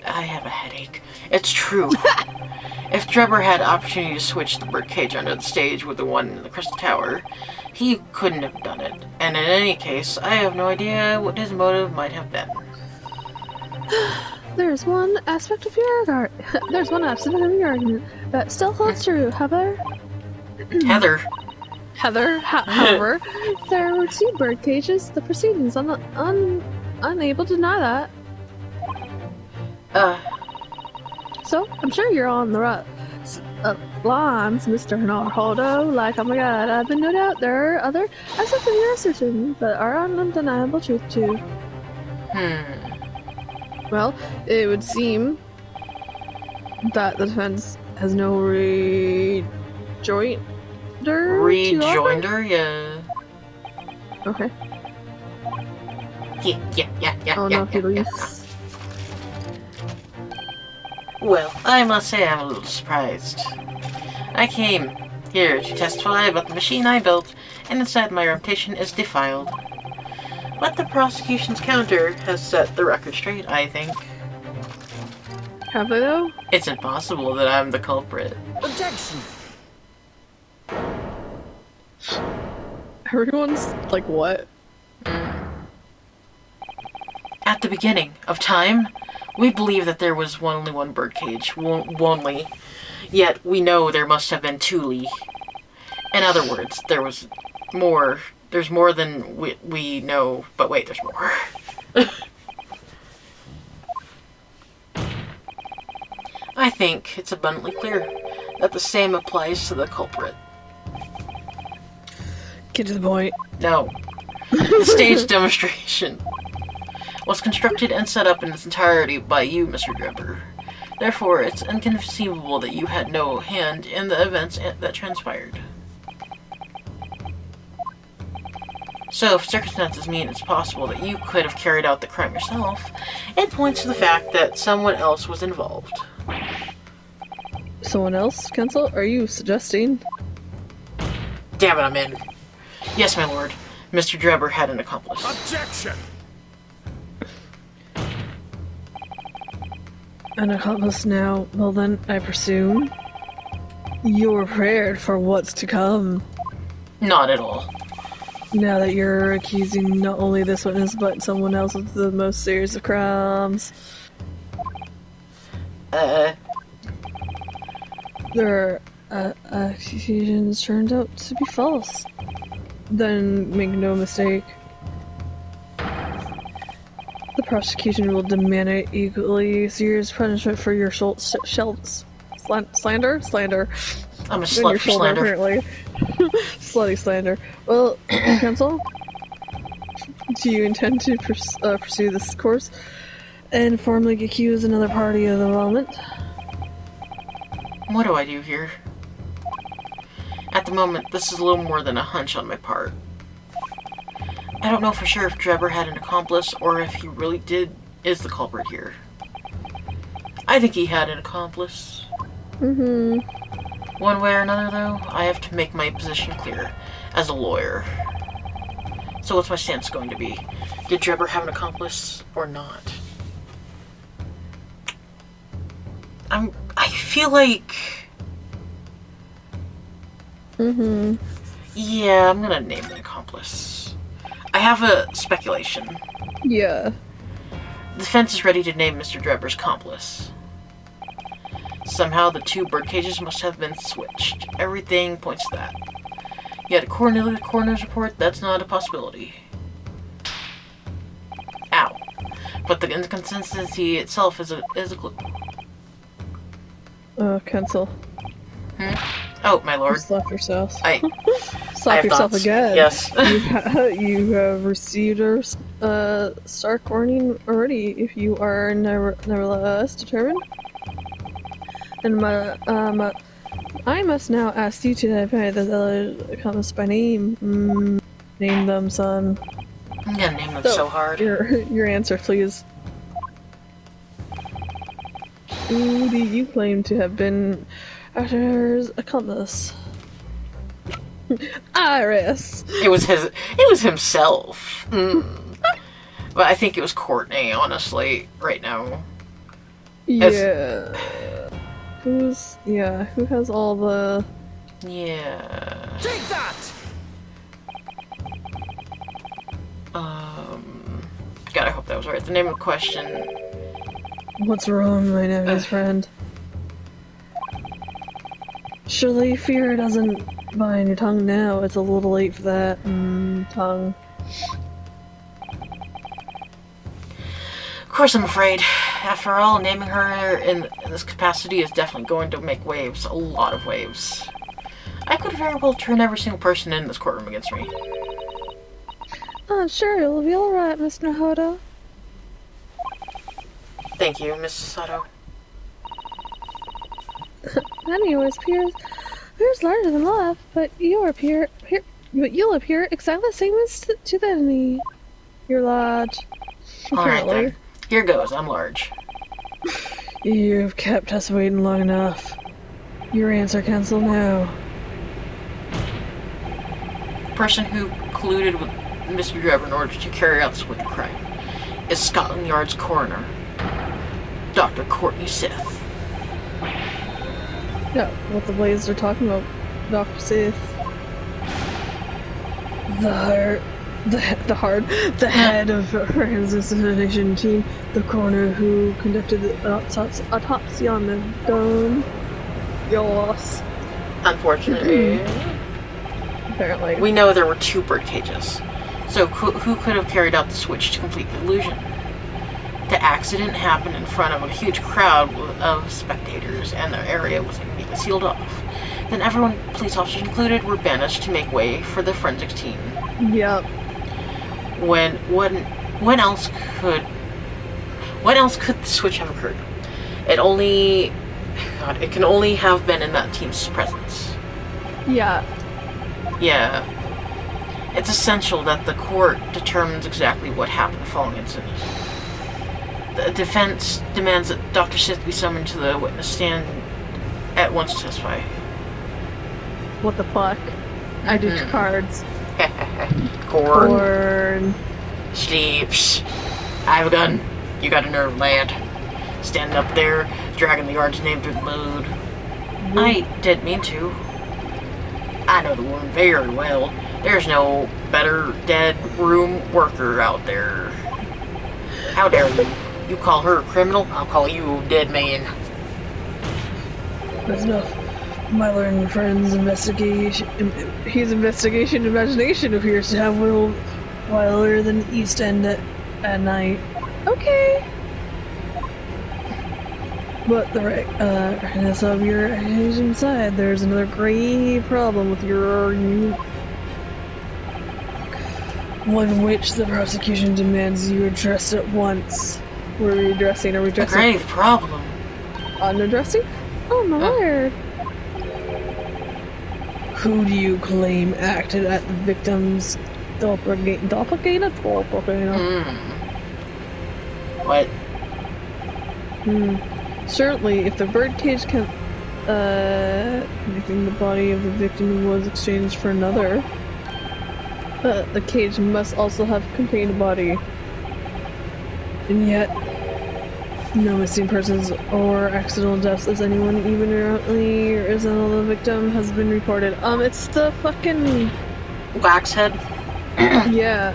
I have a headache. It's true. If Drebber had opportunity to switch the birdcage under the stage with the one in the Crystal Tower, he couldn't have done it. And in any case, I have no idea what his motive might have been. There's one aspect of your argument that still holds true, Heather. However, there were 2 bird cages. The proceedings unable to deny that. So I'm sure you're on the right lines, Mr. Narhodo. Like, oh my god, but no doubt there are other aspects of your assertion that are undeniable truth too. Well, it would seem that the defense has no rejoinder. Rejoinder, yeah. Okay. Yeah. Oh no, please. Well, I must say I'm a little surprised. I came here to testify about the machine I built, and instead my reputation is defiled. But the prosecution's counter has set the record straight, I think. Have they though? It's impossible that I'm the culprit. Objection! Everyone's like, what? At the beginning of time, we believe that there was only one birdcage, only. Yet we know there must have been 2 Lee. In other words, there's more than we know, but wait, there's more. I think it's abundantly clear that the same applies to the culprit. Get to the point. No. The stage demonstration was constructed and set up in its entirety by you, Mr. Drebber. Therefore, it's inconceivable that you had no hand in the events that transpired. So, if circumstances mean it's possible that you could have carried out the crime yourself, it points to the fact that someone else was involved. Someone else, Counsel? Are you suggesting? Damn it, I'm in. Yes, my lord. Mr. Drebber had an accomplice. Objection! An accomplice now. Well then, I presume you're prepared for what's to come. Not at all. Now that you're accusing not only this witness, but someone else of the most serious of crimes. Their accusations turned out to be false. Then make no mistake. The prosecution will demand an equally serious punishment for your slander? Slander. I'm a slut for slander. Apparently. Slutty slander. Well, Counsel, Do you intend to pursue this course and formally accuse another party of the moment? What do I do here? At the moment, this is a little more than a hunch on my part. I don't know for sure if Drebber had an accomplice or if he really is the culprit here. I think he had an accomplice. One way or another, though, I have to make my position clear as a lawyer. So what's my stance going to be? Did Drebber have an accomplice or not? I feel like... Yeah, I'm gonna name an accomplice. I have a speculation. Yeah. The defense is ready to name Mr. Drebber's accomplice. Somehow the two bird cages must have been switched. Everything points to that. Yet according to the coroner's report, that's not a possibility. Ow. But the inconsistency itself is a clue. Cancel. Oh, my lord. You slapped yourself. have Slap yourself thoughts. again. Yes. You have received a stark warning already. If you are nevertheless determined, and I must now ask you to identify the accomplice by name. Name them, son. I'm gonna name them so hard. Your answer, please. Who do you claim to have been Arthur's accomplice? Iris. It was himself. But I think it was Courtney, honestly, right now. Yeah. Who has all the... Yeah. Take that! God, I hope that was right. The name of the question. What's wrong, my nephew's friend? Surely fear doesn't bind your tongue now. It's a little late for that. Tongue. Of course, I'm afraid. After all, naming her in this capacity is definitely going to make waves. A lot of waves. I could very well turn every single person in this courtroom against me. Sure, it'll be alright, Mr. Hodo. Thank you, Mrs. Sato. Anyways, Pierre's larger than life, but you'll appear exactly the same as to the enemy. You're large. Alright then. Here goes, I'm large. You've kept us waiting long enough. Your answer cancelled now. The person who colluded with Mr. Drebber in order to carry out this wicked crime is Scotland Yard's coroner, Dr. Courtney Sith. Yeah, what the blazes are talking about, Dr. Sith. The head of her investigation team, the coroner who conducted the autopsy on the gun. Yoss. Unfortunately. Apparently. We know there were two bird cages. So who could have carried out the switch to complete the illusion? The accident happened in front of a huge crowd of spectators, and the area was immediately sealed off. Then everyone, police officers included, were banished to make way for the forensics team. Yep. When else could the switch have occurred? It can only have been in that team's presence. Yeah. Yeah. It's essential that the court determines exactly what happened following the incident. The defense demands that Dr. Sith be summoned to the witness stand at once to testify. What the fuck? I did your cards. Corn. Sleeps. I have a gun. You got a nerve, lad. Standing up there, dragging the yard's name through the mud. I didn't mean to. I know the woman very well. There's no better dead room worker out there. How dare you? You call her a criminal, I'll call you a dead man. That's enough. My learned friend's investigation imagination appears to have whirled wilder than the East End at night. Okay. But the rightness of your Asian side, there's another grave problem with your argument. one which the prosecution demands you address at once. We're redressing or A redressing? grave problem. Unaddressing? Oh my word. Who do you claim acted at the victim's doppelganger? What? Certainly, if the birdcage can making the body of the victim was exchanged for another, the cage must also have contained a body. And yet, no missing persons or accidental deaths as anyone even remotely resemble the victim has been reported. It's the fucking Waxhead? yeah.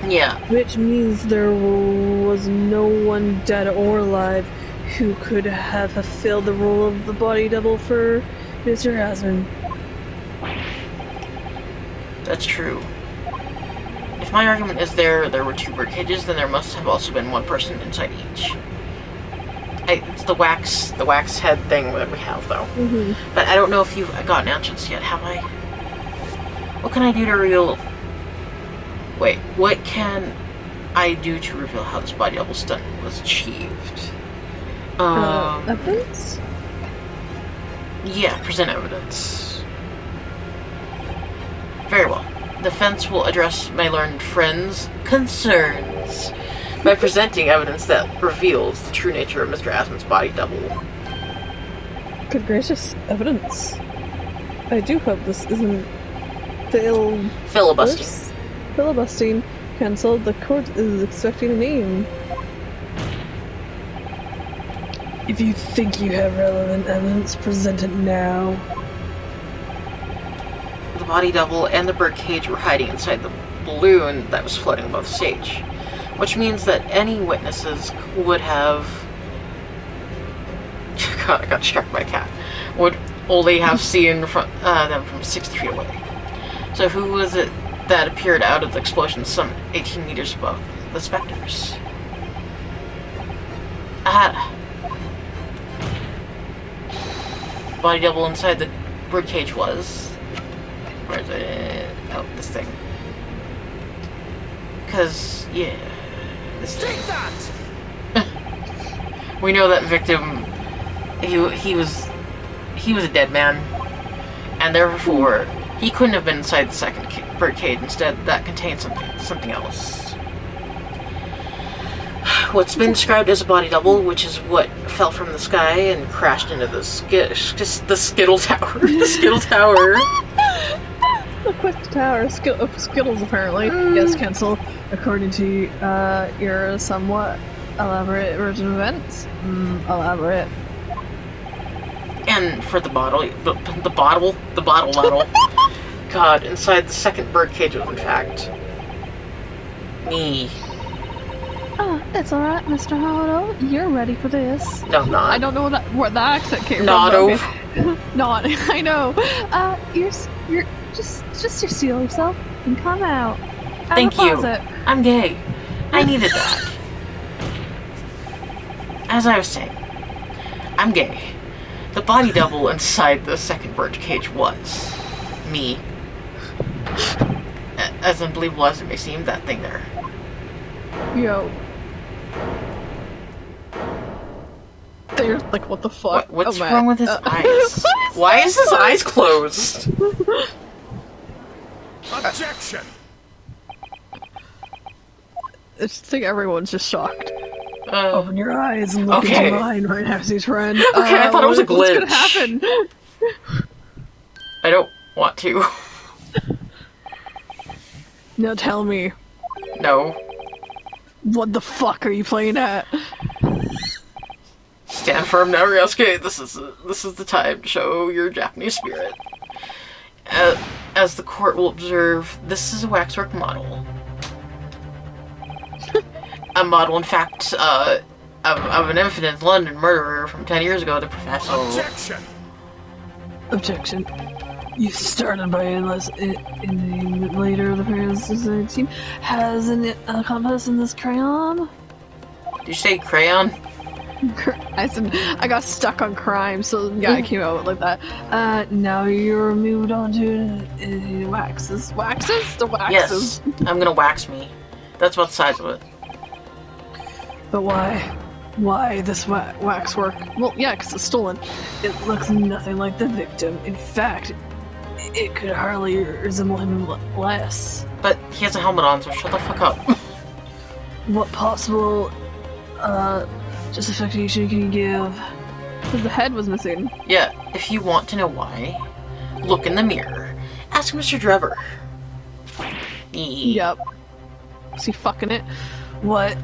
Yeah. Which means there was no one dead or alive who could have fulfilled the role of the body double for Mr. Hasman. That's true. If my argument is there were two bird cages, then there must have also been one person inside each. It's the wax head thing that we have, though. But I don't know if you've gotten answers yet, have I? What can I do to reveal... Wait, what can I do to reveal how this body double stunt was achieved? Evidence? Yeah, present evidence. Very well. Defense will address my learned friend's concerns by presenting evidence that reveals the true nature of Mr. Asman's body double. Good gracious, evidence. I do hope this isn't Filibustering. Filibustering. Cancelled. The court is expecting a name. If you think you have relevant evidence, present it now. The body double and the birdcage were hiding inside the balloon that was floating above the stage, which means that any witnesses would have... God, I got struck by a cat. Would only have seen them from 60 feet away. So who was it that appeared out of the explosion some 18 meters above the specters? Body double inside the birdcage was... Where is it? Oh, this thing. Because, yeah... This thing. Take that! We know that victim... He was a dead man. And therefore, he couldn't have been inside the second birdcage. Instead, that contained something else. What's been described as a body double, which is what fell from the sky and crashed into the Skittle Tower. The Skittle Tower. The quick tower. Skittles, apparently. Yes, cancel. According to your somewhat elaborate version of events. Elaborate. And for the bottle. God, inside the second birdcage was, in fact, me. Oh, it's alright, Mr. Hado. You're ready for this. No, I'm not. I don't know where that accent came Not from. over. Okay. Not. I know. You're just seal yourself and come out. Thank you. I'm gay. I needed that. As I was saying, I'm gay. The body double inside the second birdcage was me. As unbelievable as it may seem, that thing there. Yo. They're like, what the fuck? What's wrong with his eyes? Why is his eyes closed? Objection! I think everyone's just shocked. Open your eyes and look okay. into mine right now, his friend. Okay, I thought it was a glitch. What's gonna happen? I don't want to. Now tell me. No. What the fuck are you playing at? Stand firm, now Ryosuke. This is the time to show your Japanese spirit. As the court will observe, this is a waxwork model. A model, in fact, of an infamous London murderer from 10 years ago, the Professor. Objection! Objection. You started by indicating that later the Paris team has an accomplice in this crayon? Did you say crayon? I said I got stuck on crime, so yeah, I came out like that. Now you're moved on to waxes. Waxes? The waxes. Yes, I'm gonna wax me. That's about the size of it. But why? Why this wax work? Well, yeah, because it's stolen. It looks nothing like the victim. In fact, it could hardly resemble him less. But he has a helmet on, so shut the fuck up. What possible justification can you give? Because the head was missing. Yeah, if you want to know why, look in the mirror. Ask Mr. Drebber. Yep. Is he fucking it? What?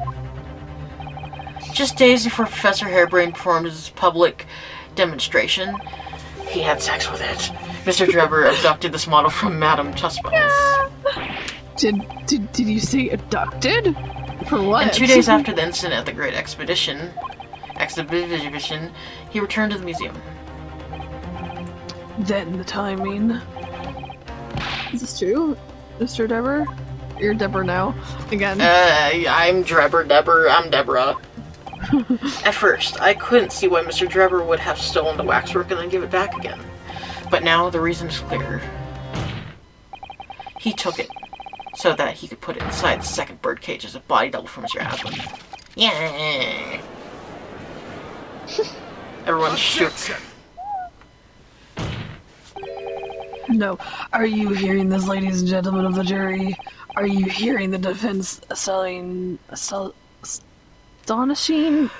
Just days before Professor Harebrained performed his public demonstration, he had sex with it. Mr. Drebber abducted this model from Madame Tussauds. Did you say abducted? For what? And 2 days after the incident at the Great Exhibition, he returned to the museum. Then the timing. Is this true, Mr. Drebber? You're Deborah now. Again. I'm Drebber, I'm Deborah. At first, I couldn't see why Mr. Drebber would have stolen the waxwork and then give it back again. But now the reason is clear. He took it so that he could put it inside the second birdcage as a body double for Mr. Aslan. Yeah. Everyone shook. No. Are you hearing this, ladies and gentlemen of the jury? Are you hearing the defense astonishing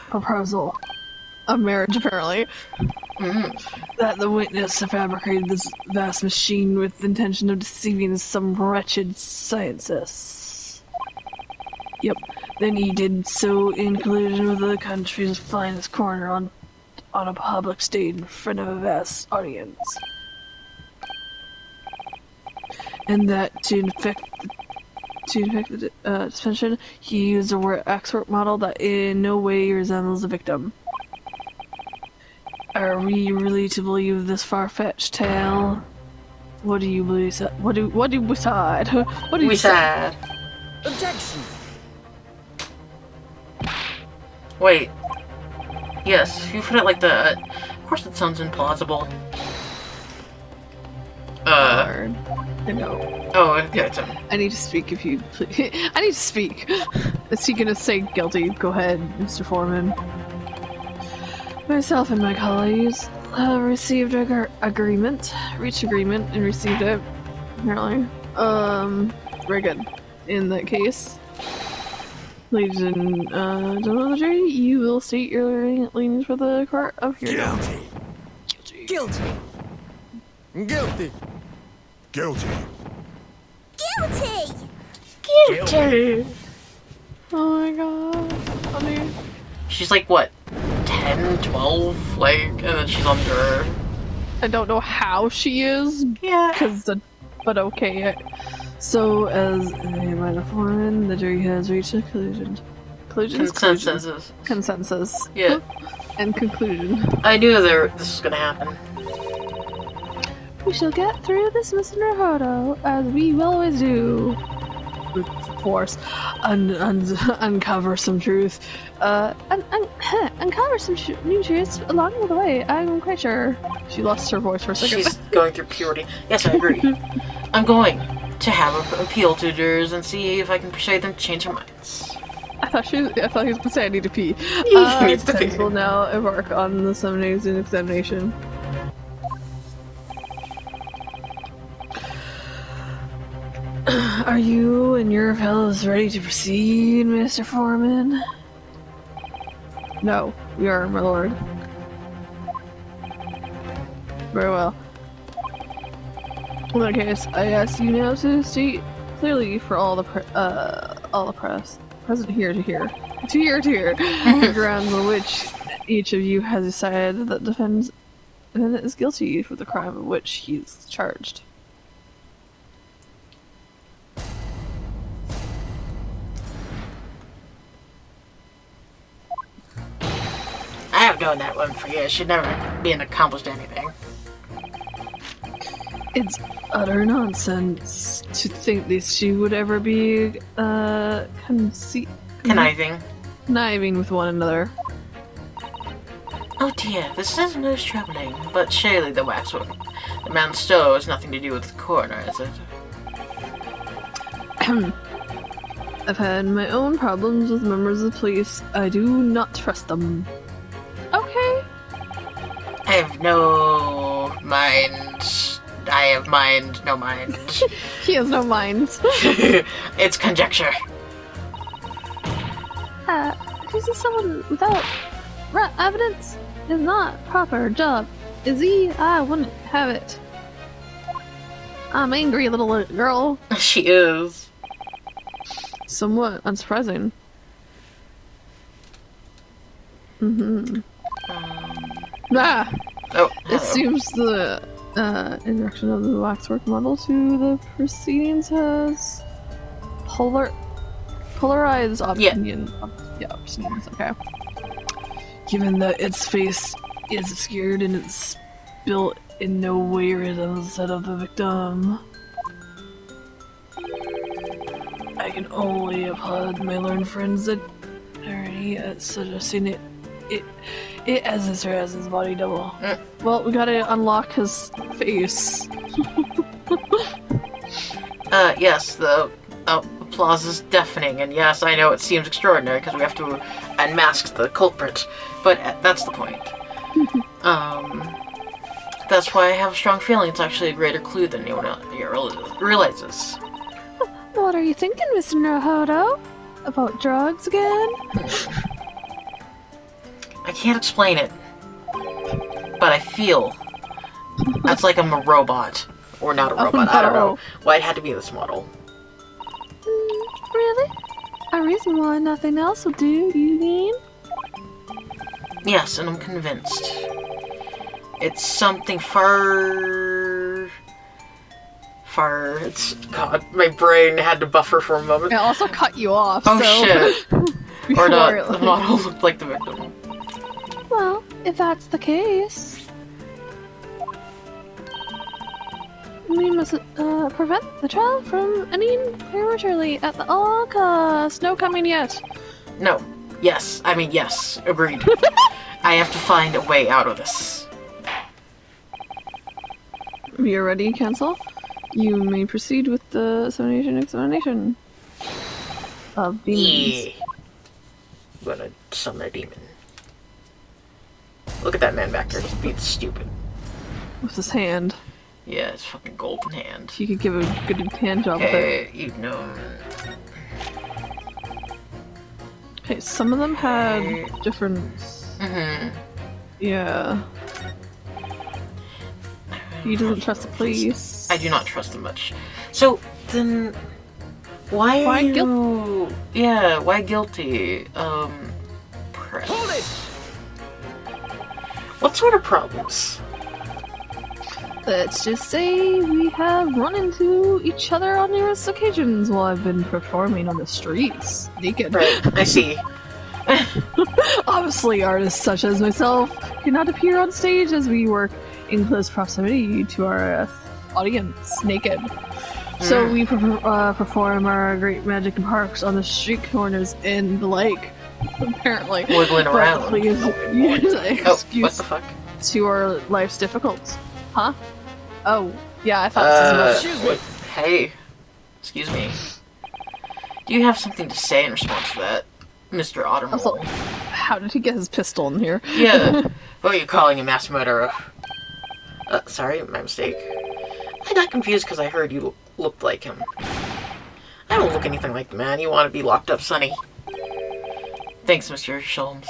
proposal of marriage, apparently? That the witness fabricated this vast machine with the intention of deceiving some wretched scientists. Yep. Then he did so in collusion with the country's finest coroner on a public stage in front of a vast audience. And that to infect the suspension, he used a waxwork model that in no way resembles the victim. Are we really to believe this far-fetched tale? What do you believe? What do we decide? What do you decide? Objection! Wait. Yes, if you put it like that, of course it sounds implausible. Hard. I know. Oh, yeah, it's I need to speak if you please. I need to speak. Is he gonna say guilty? Go ahead, Mr. Foreman. Myself and my colleagues have received agreement, reached agreement, and received it. Apparently. Very good. In that case, ladies and gentlemen of the jury, you will state your leanings for the court of hearing. Guilty. Guilty. Guilty. Guilty. Guilty! Guilty! Oh my god. Honey. She's like, what, 10, 12? Like, and then she's on juror. I don't know how she is. Yeah. But okay. So, as by the foreman, the jury has reached a conclusion. Consensus. Yeah. And conclusion. I knew this was gonna happen. We shall get through this, Mr. Naruto, as we will always do. With force, uncover some truth. Uncover some new truths along the way. I'm quite sure. She lost her voice for a second. She's going through puberty. Yes, I agree. I'm going to have an appeal to jurors and see if I can persuade them to change their minds. I thought he was going to say I need to pee. He needs to pee. Will now embark on the summonings and examination. Are you and your fellows ready to proceed, Mr. Foreman? No, we are, my lord. Very well. In that case, I ask you now to state clearly for all the press present here to hear, the grounds on which each of you has decided that the defendant is guilty for the crime of which he is charged. I have known that one for years. She'd never been accomplished anything. It's utter nonsense to think these two would ever be conniving with one another. Oh dear, this is most troubling, but surely the man's stove has nothing to do with the coroner, is it? I've had my own problems with members of the police. I do not trust them. Okay. I have no mind. I have mind, no mind. He has no minds. It's conjecture. This is someone without evidence is not proper job. Is he? I wouldn't have it. I'm angry, little girl. She is. Somewhat unsurprising. Ah! Oh, It seems the introduction of the waxwork model to the proceedings has polarized opinion. Yeah, opinions, okay. Given that its face is scared and it's built in no way resembles that of the victim, I can only applaud my learned friends that already at suggesting it as his body double. Well, we gotta unlock his face. Yes, the applause is deafening, and yes, I know it seems extraordinary because we have to unmask the culprit, but that's the point. That's why I have a strong feeling it's actually a greater clue than anyone else realizes. What are you thinking, Mr. Naruto? About drugs again? I can't explain it, but I feel that's like I'm a robot. Or not a robot, no. I don't know. Why it had to be this model. Really? A reason why nothing else will do, you mean? Yes, and I'm convinced. It's something far... It's... God, my brain had to buffer for a moment. It also cut you off, Oh so... shit. Or not, the model looked like the victim. Well, if that's the case... we must prevent the trial from ending prematurely at all costs. No coming yet. No. Yes. I mean, yes. Agreed. I have to find a way out of this. You're ready, Cancel? You may proceed with the examination of demons. Yeah. I'm gonna summon a demon. Look at that man back there, just being stupid. With his hand. Yeah, his fucking golden hand. He could give a good hand job with it. Okay, you know. Okay, some of them had different... Yeah. He doesn't trust the police. I do not trust them much. So, then... Why guilty? Yeah, why guilty? Press. Hold it! What sort of problems? Let's just say we have run into each other on numerous occasions while I've been performing on the streets, naked. Right, I see. Obviously, artists such as myself cannot appear on stage as we work in close proximity to our audience, naked. So we perform our great magic and parks on the street corners and the like, apparently. Wiggling around. Please excuse what the fuck? to our life's difficulties. Huh? Oh, yeah, I thought this was Excuse me. Hey. Excuse me. Do you have something to say in response to that, Mr. Ottermole? Also, how did he get his pistol in here? Yeah. What are you calling a mass murderer? Sorry, my mistake. I got confused because I heard you looked like him. I don't look anything like the man. You want to be locked up, Sonny. Thanks, Mr. Sholmes.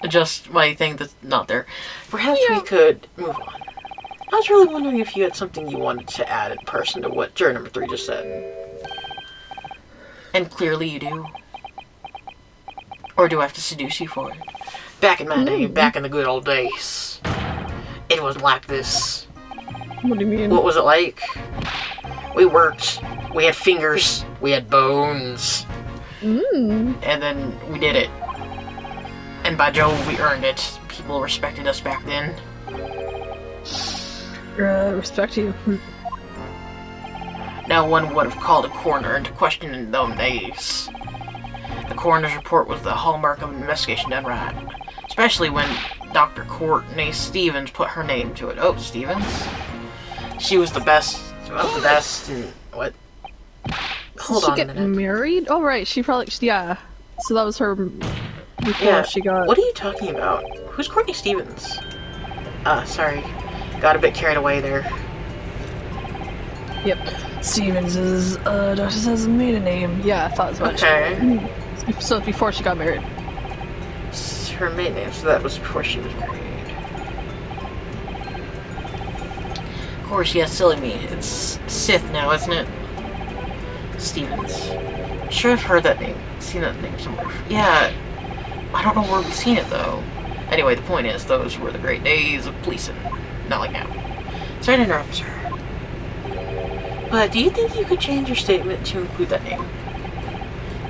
Adjust my thing that's not there. Perhaps we could move on. I was really wondering if you had something you wanted to add in person to what juror number 3 just said. And clearly you do. Or do I have to seduce you for it? Back in my day, back in the good old days, it wasn't like this. What do you mean? What was it like? We worked, we had fingers, we had bones. And then we did it. And by Jove, we earned it. People respected us back then. Respect you. No one would have called a coroner into question in those days. The coroner's report was the hallmark of an investigation done right. Especially when Dr. Courtney Stevens put her name to it. Oh, Stevens? She was the best of the best and what? Hold on a minute. Married? Oh, right. She probably, yeah. So that was her before Yeah, she got... what are you talking about? Who's Courtney Stevens? Sorry. Got a bit carried away there. Yep. Stevens is, Dr. says maiden name. Yeah, I thought as much. Okay. So before she got married. It's her maiden name, so that was before she was married. Of course, yeah, silly me. It's Sith now, isn't it? Stevens. I'm sure I've heard that name. Seen that name somewhere. Yeah. I don't know where we've seen it, though. Anyway, the point is, those were the great days of policing. Not like now. Sorry to interrupt, sir. But do you think you could change your statement to include that name?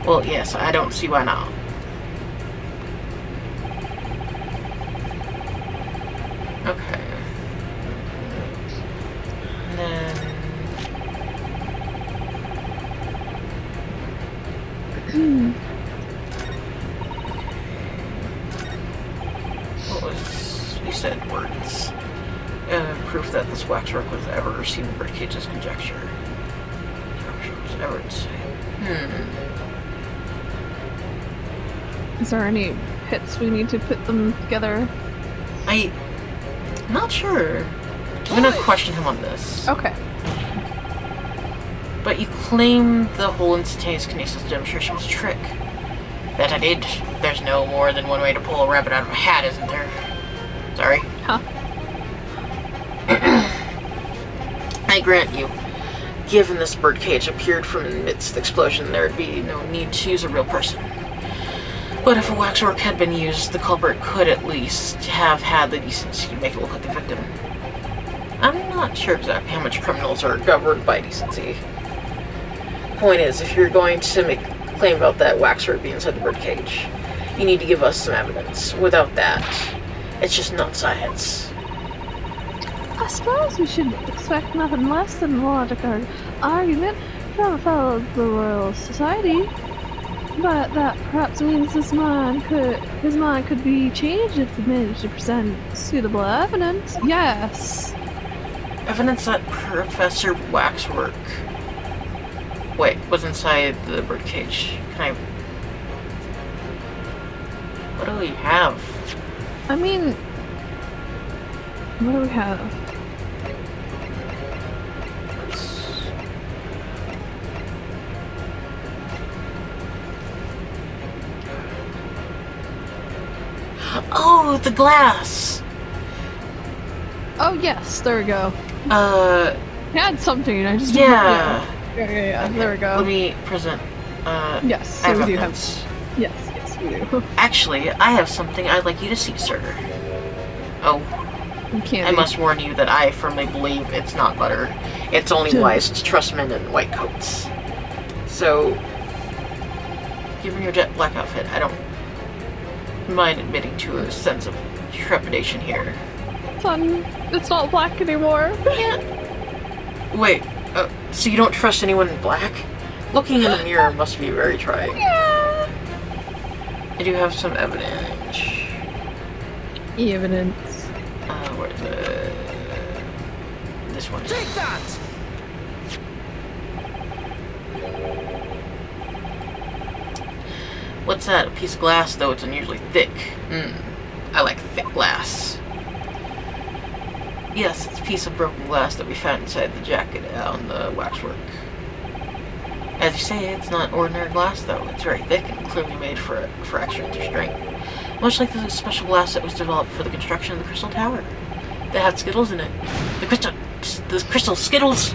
Well, yes, I don't see why not. Okay. And then... What was... We said words. Proof that this waxwork was ever seen in Birdcage's conjecture. Was ever insane. Is there any hits we need to put them together? I'm not sure. I'm gonna question him on this. Okay. But you claim the whole instantaneous kinesis demonstration was a trick. That I did. There's no more than one way to pull a rabbit out of a hat, isn't there? Sorry. Huh? I grant you, given this birdcage appeared from amidst the explosion, there would be no need to use a real person. But if a waxwork had been used, the culprit could at least have had the decency to make it look like the victim. I'm not sure exactly how much criminals are governed by decency. Point is, if you're going to make a claim about that waxwork being inside the birdcage, you need to give us some evidence. Without that, it's just not science. I suppose we should expect nothing less than a logical argument from a fellow of the Royal Society. But that perhaps means his mind could be changed if we managed to present suitable evidence. Yes. Evidence that Professor Waxwork was inside the birdcage. Can I... What do we have? I mean... What do we have? Oh, the glass! Oh yes, there we go. I had something, I just... Yeah. Yeah, Okay, there we go. Let me present, yes, I so have we do evidence. have... Yes, we do. Actually, I have something I'd like you to see, sir. Oh, Candy. I must warn you that I firmly believe it's not butter. It's only wise to trust men in white coats. So, given your jet black outfit, I don't mind admitting to a sense of trepidation here. Son, it's not black anymore. Yeah. Wait, so you don't trust anyone in black? Looking in the mirror must be very trying. Yeah. I do have some evidence. Evidence. Where is it? This one. Take that! What's that? A piece of glass, though it's unusually thick. I like thick glass. Yes, it's a piece of broken glass that we found inside the jacket on the waxwork. As you say, it's not ordinary glass, though. It's very thick and clearly made for extra strength. Much like the special glass that was developed for the construction of the Crystal Tower. That had Skittles in it. The Crystal Skittles!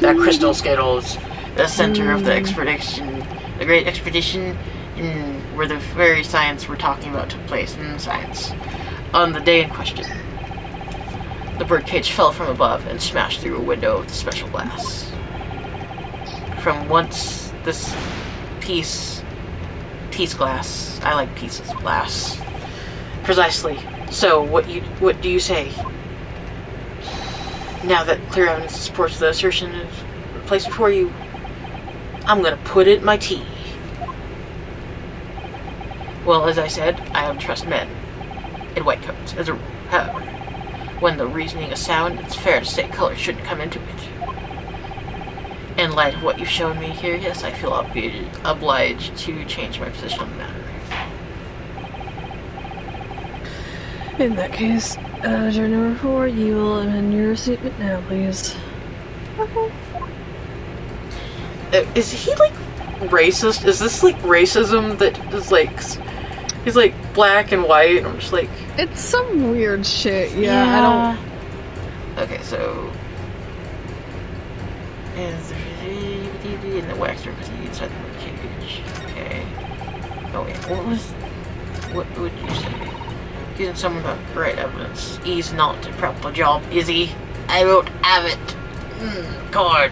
That Crystal Skittles. The center of the expedition. The great expedition where the very science we're talking about took place in science. On the day in question, the birdcage fell from above and smashed through a window of the special glass. From once this piece glass. I like pieces of glass. Precisely. So, what do you say? Now that clear evidence supports the assertion placed before you, I'm gonna put it in my tea. Well, as I said, I don't trust men in white coats, as a rule. However, when the reasoning is sound, it's fair to say color shouldn't come into it. In light of what you've shown me here, yes, I feel obliged to change my position on the matter. In that case, Juror number 4, you will amend your statement now, please. Okay. Is he, like, racist? Is this, like, racism that is, like... He's, like, black and white, and I'm just like... It's some weird shit, yeah. I don't... Okay, so... In the wax room inside the cage. Okay. Oh wait, what would you say? Using some of the right evidence. He's not a proper job, is he? I won't have it. God.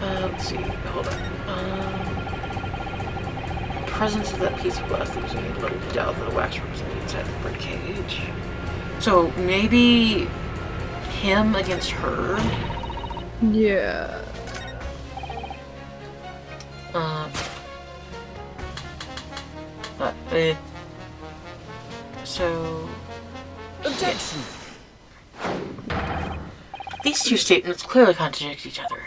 Let's see. Hold on. Presence of that piece of glass that was being loaded out of the wax room inside the bird cage. So maybe him against her. Yeah. So... Objection! These two statements clearly contradict each other.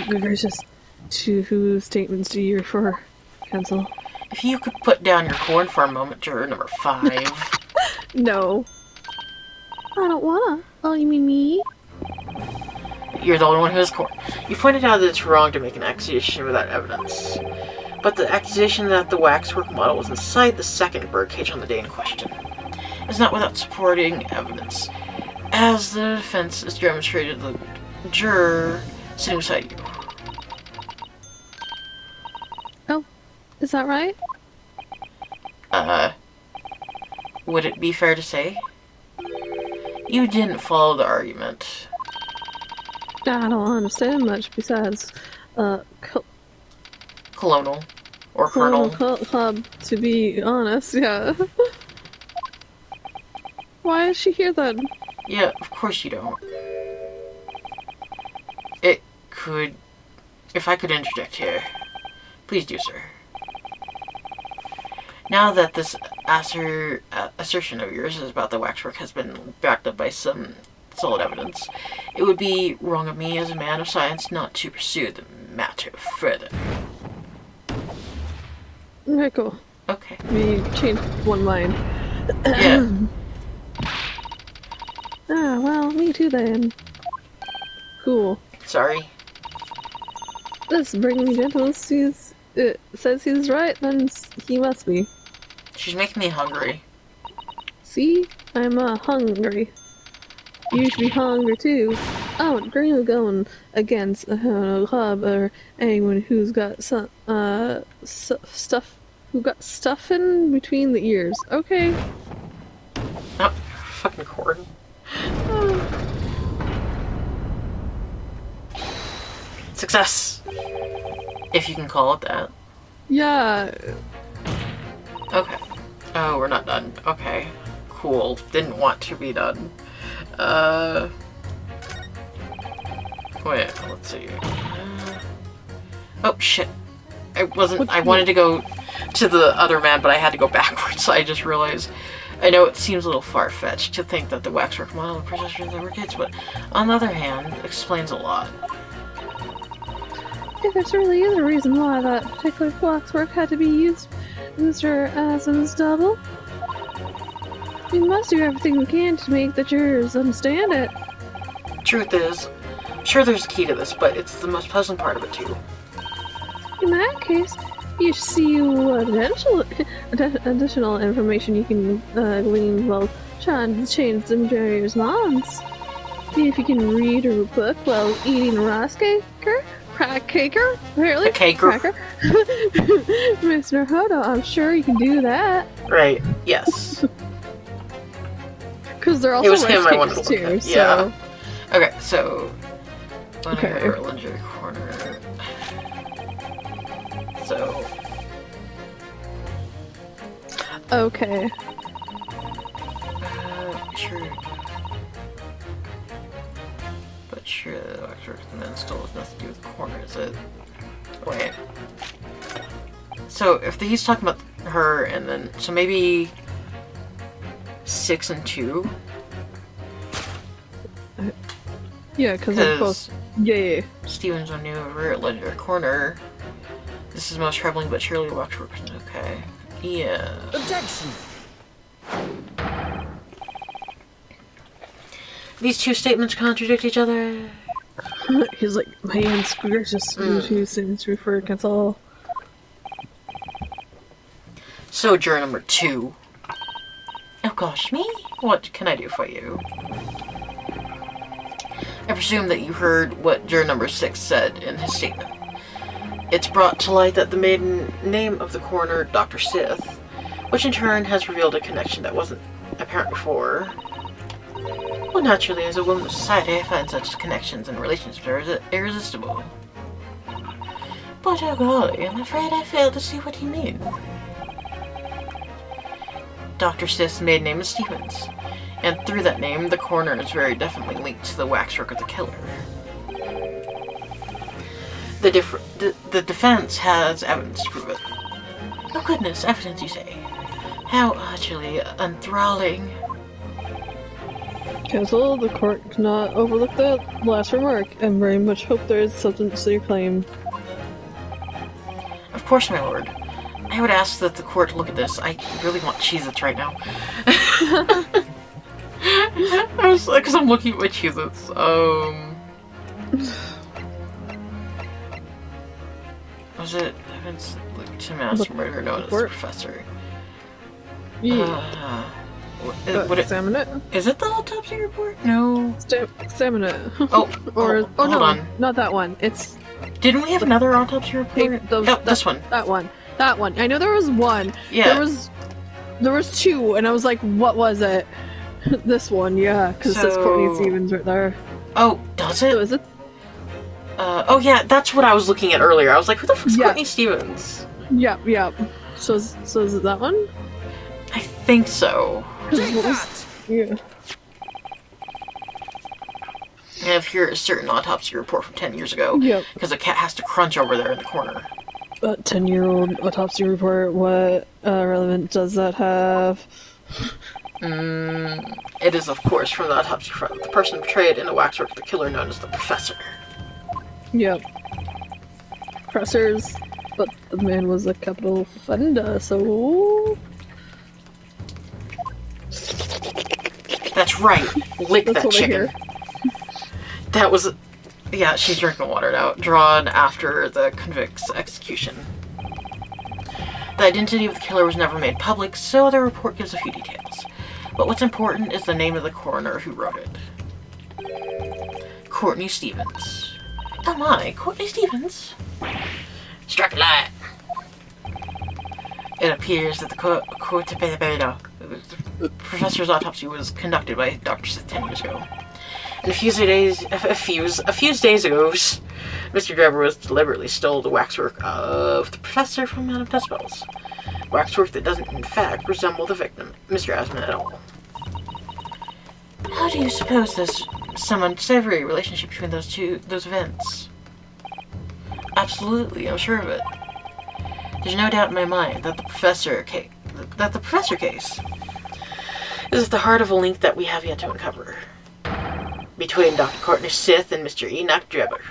Good gracious. To whose statements do you refer, Counsel? If you could put down your corn for a moment, juror number 5. No. I don't wanna. Oh, you mean me? You're the only one who has corn. You pointed out that it's wrong to make an accusation without evidence. But the accusation that the waxwork model was inside the second birdcage on the day in question is not without supporting evidence, as the defense has demonstrated the juror sitting beside you. Oh, is that right? Would it be fair to say? You didn't follow the argument. I don't understand much besides, Colonel. Or Colonel. Club, to be honest, yeah. Why is she here then? Yeah, of course you don't. It could... If I could interject here. Please do, sir. Now that this assertion of yours is about the waxwork has been backed up by some solid evidence, it would be wrong of me as a man of science not to pursue the matter further. Okay, cool. Okay. We changed one mind. Yeah. Ah, well, me too then. Cool. Sorry. This bringing gentleman says he's right, then he must be. She's making me hungry. See? I'm, hungry. You should be hungry too. Oh, Green going against a club or anyone who's got some, stuff, who got stuff in between the ears. Okay. Oh, fucking cord. Success! If you can call it that. Yeah. Okay. Oh, we're not done. Okay. Cool. Didn't want to be done. Wait, let's see. Oh, shit. I wanted to go to the other man, but I had to go backwards, I just realized. I know it seems a little far-fetched to think that the waxwork model of processors were kids, but on the other hand, it explains a lot. If there's really is a reason why that particular waxwork had to be used as his double, we must do everything we can to make the jurors understand it. Truth is, sure there's a key to this, but it's the most puzzling part of it too. In that case, you see what additional information you can glean while trying to change the jurors' minds. See if you can read a book while eating a rice cracker. Apparently. A caker. Cracker. Mr. Hodo, I'm sure you can do that. Right, yes. Because they're also It was rice him I wanted cakes to look too, at. so... Yeah. Okay, so... Okay. Lingerie corner. So... Okay. Sure. But sure, the waxwork and then still has nothing to do with the corner, is it? Wait. So, if he's talking about her, and then... So maybe... 6 and 2? Yeah, because they're both... Yeah. Stevens knew over at Legendary Corner. This is most troubling, but surely Waxwork is okay. Yeah. Objection! These two statements contradict each other. He's like, my hands gracious, two statements refer to cancel. So, juror number 2. Oh gosh, me? What can I do for you? I presume that you heard what juror number 6 said in his statement. It's brought to light that the maiden name of the coroner, Dr. Sith, which in turn has revealed a connection that wasn't apparent before. Well, naturally, as a woman of society, I find such connections and relationships are irresistible. But, oh golly, I'm afraid I failed to see what you mean. Dr. Sith's maiden name is Stevens, and through that name, the coroner is very definitely linked to the waxwork of the killer. The defense has evidence to prove it. Oh goodness, evidence you say? How utterly enthralling. Cancel, the court cannot overlook that last remark, and very much hope there is substance to your claim. Of course, my lord. I would ask that the court look at this. I really want Cheez-Its right now. Because I'm looking at my Cheez-Its. Was it evidence to mass murder known as the professor? Yeah. Examine it? Is it the autopsy report? No. Examine it. Oh, or hold no, on. Not that one. It's. Didn't we have another autopsy report? This one. That one. That one. I know there was one. Yeah. There was 2, and I was like, what was it? This one, yeah, because it says Courtney Stevens right there. Oh, does it? So is it? Oh yeah, that's what I was looking at earlier. I was like, who the fuck's Courtney Stevens? Yeah. So is it that one? I think so. Yeah. And if you're a certain autopsy report from 10 years ago, because a cat has to crunch over there in the corner. 10-year-old autopsy report, what relevance does that have? It is, of course, from the autopsy front. The person portrayed in the waxwork of the killer known as the Professor. Yep. Professors, but the man was a capital offender, so... That's right. Lick that chicken. That was... Yeah, she's drinking water now. Drawn after the convict's execution. The identity of the killer was never made public, so the report gives a few details. But what's important is the name of the coroner who wrote it. Courtney Stevens. Oh my, Courtney Stevens? Strike a light. It appears that the professor's autopsy was conducted by Dr. Sith 10 years ago. And a few days ago, Mr. Drebber was deliberately stole the waxwork of the professor from Madame Decibel's. Waxwork that doesn't, in fact, resemble the victim, Mr. Asman, at all. How do you suppose there's some unsavory relationship between those events? Absolutely, I'm sure of it. There's no doubt in my mind that the professor case is at the heart of a link that we have yet to uncover. Between Dr. Courtney Sith and Mr. Enoch Drebber.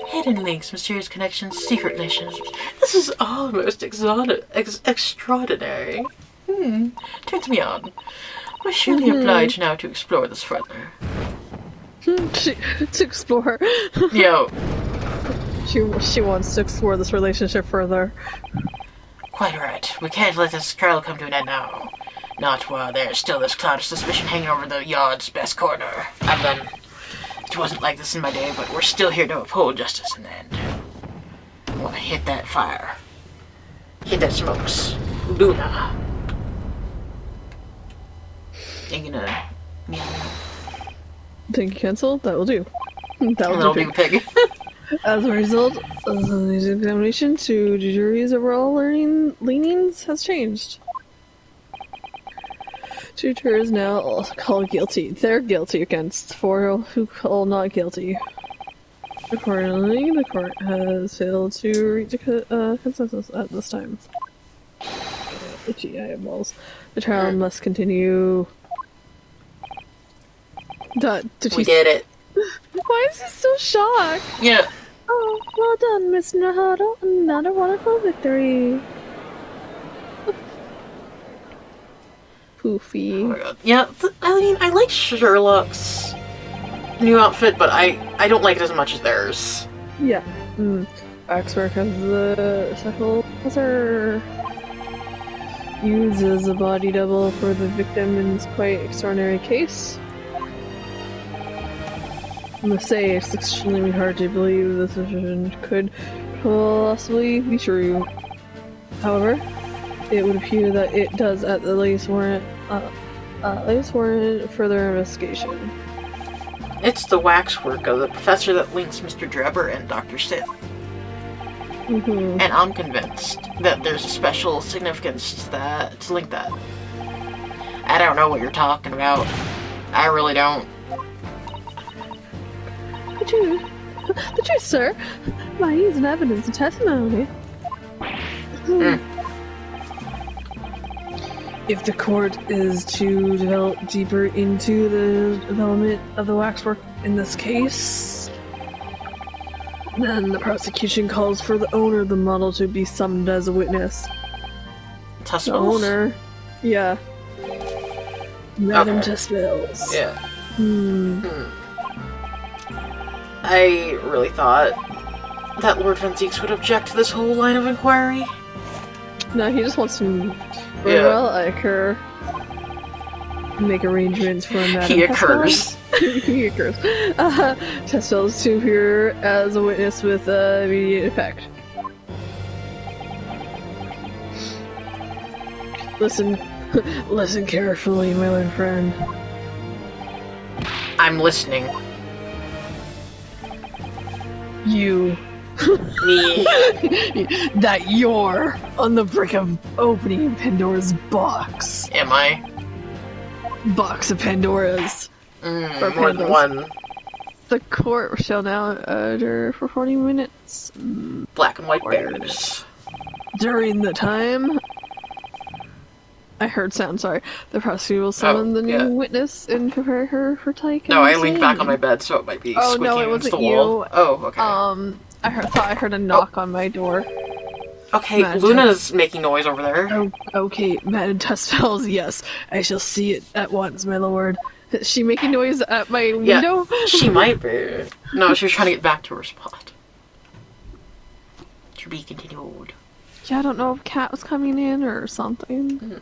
Hidden links, mysterious connections, secret relationships. This is almost extraordinary. Turns me on. We're surely obliged now to explore this further. To explore. Yo. She wants to explore this relationship further. Quite right. We can't let this trial come to an end now. Not while there's still this cloud of suspicion hanging over the yard's best corner. It wasn't like this in my day, but we're still here to uphold justice in the end. I want to hit that fire. Hit that smokes. Luna. You gonna... Think you cancel? That will do. That'll do, pig. As a result of the examination, to the jury's overall leanings has changed. Two jurors now called guilty. They're guilty against four who call not guilty. Accordingly, the court has failed to reach a consensus at this time. Itchy eyeballs. The trial must continue. We did it. Why is he so shocked? Yeah. Oh, well done, Miss Nahado. Another wonderful victory. Poofy. Oh my god. Yeah, I mean, I like Sherlock's new outfit, but I don't like it as much as theirs. Yeah. Waxwork as the second professor uses a body double for the victim in this quite extraordinary case. I must say, it's extremely hard to believe this decision could possibly be true. However, it would appear that it does at the least warrant further investigation. It's the waxwork of the professor that links Mr. Drebber and Dr. Sid. And I'm convinced that there's a special significance to link that. I don't know what you're talking about. I really don't. The truth, sir. By using evidence and testimony. If the court is to delve deeper into the development of the waxwork in this case, then the prosecution calls for the owner of the model to be summoned as a witness. Tussvils? The owner? Yeah. Madam Okay. Tussvils. Yeah. I really thought that Lord Van Zieks would object to this whole line of inquiry. No, he just wants to Yeah. well, occur. Make arrangements for Madam He occurs. He occurs. Tussvils to appear as a witness with immediate effect. Listen carefully, my little friend. I'm listening. You. Me. That you're on the brink of opening Pandora's box. Am I? Box of Pandora's. Or More than pandas. one. The court shall now adjourn for 40 minutes. Black and white 40 bears. minutes. During the time, I heard sound, sorry. The prosecutor will summon the new witness and prepare her for taking. No, I leaned back on my bed, so it might be squeaking no, it against wasn't the wall. you. Oh, okay. Thought I heard a knock on my door. Okay, Madam Luna's making noise over there. Oh, okay, Madam Tussvils, yes. I shall see it at once, my lord. Is she making noise at my window? Yeah, she might be. No, she was trying to get back to her spot. To be continued. Yeah, I don't know if Cat was coming in or something.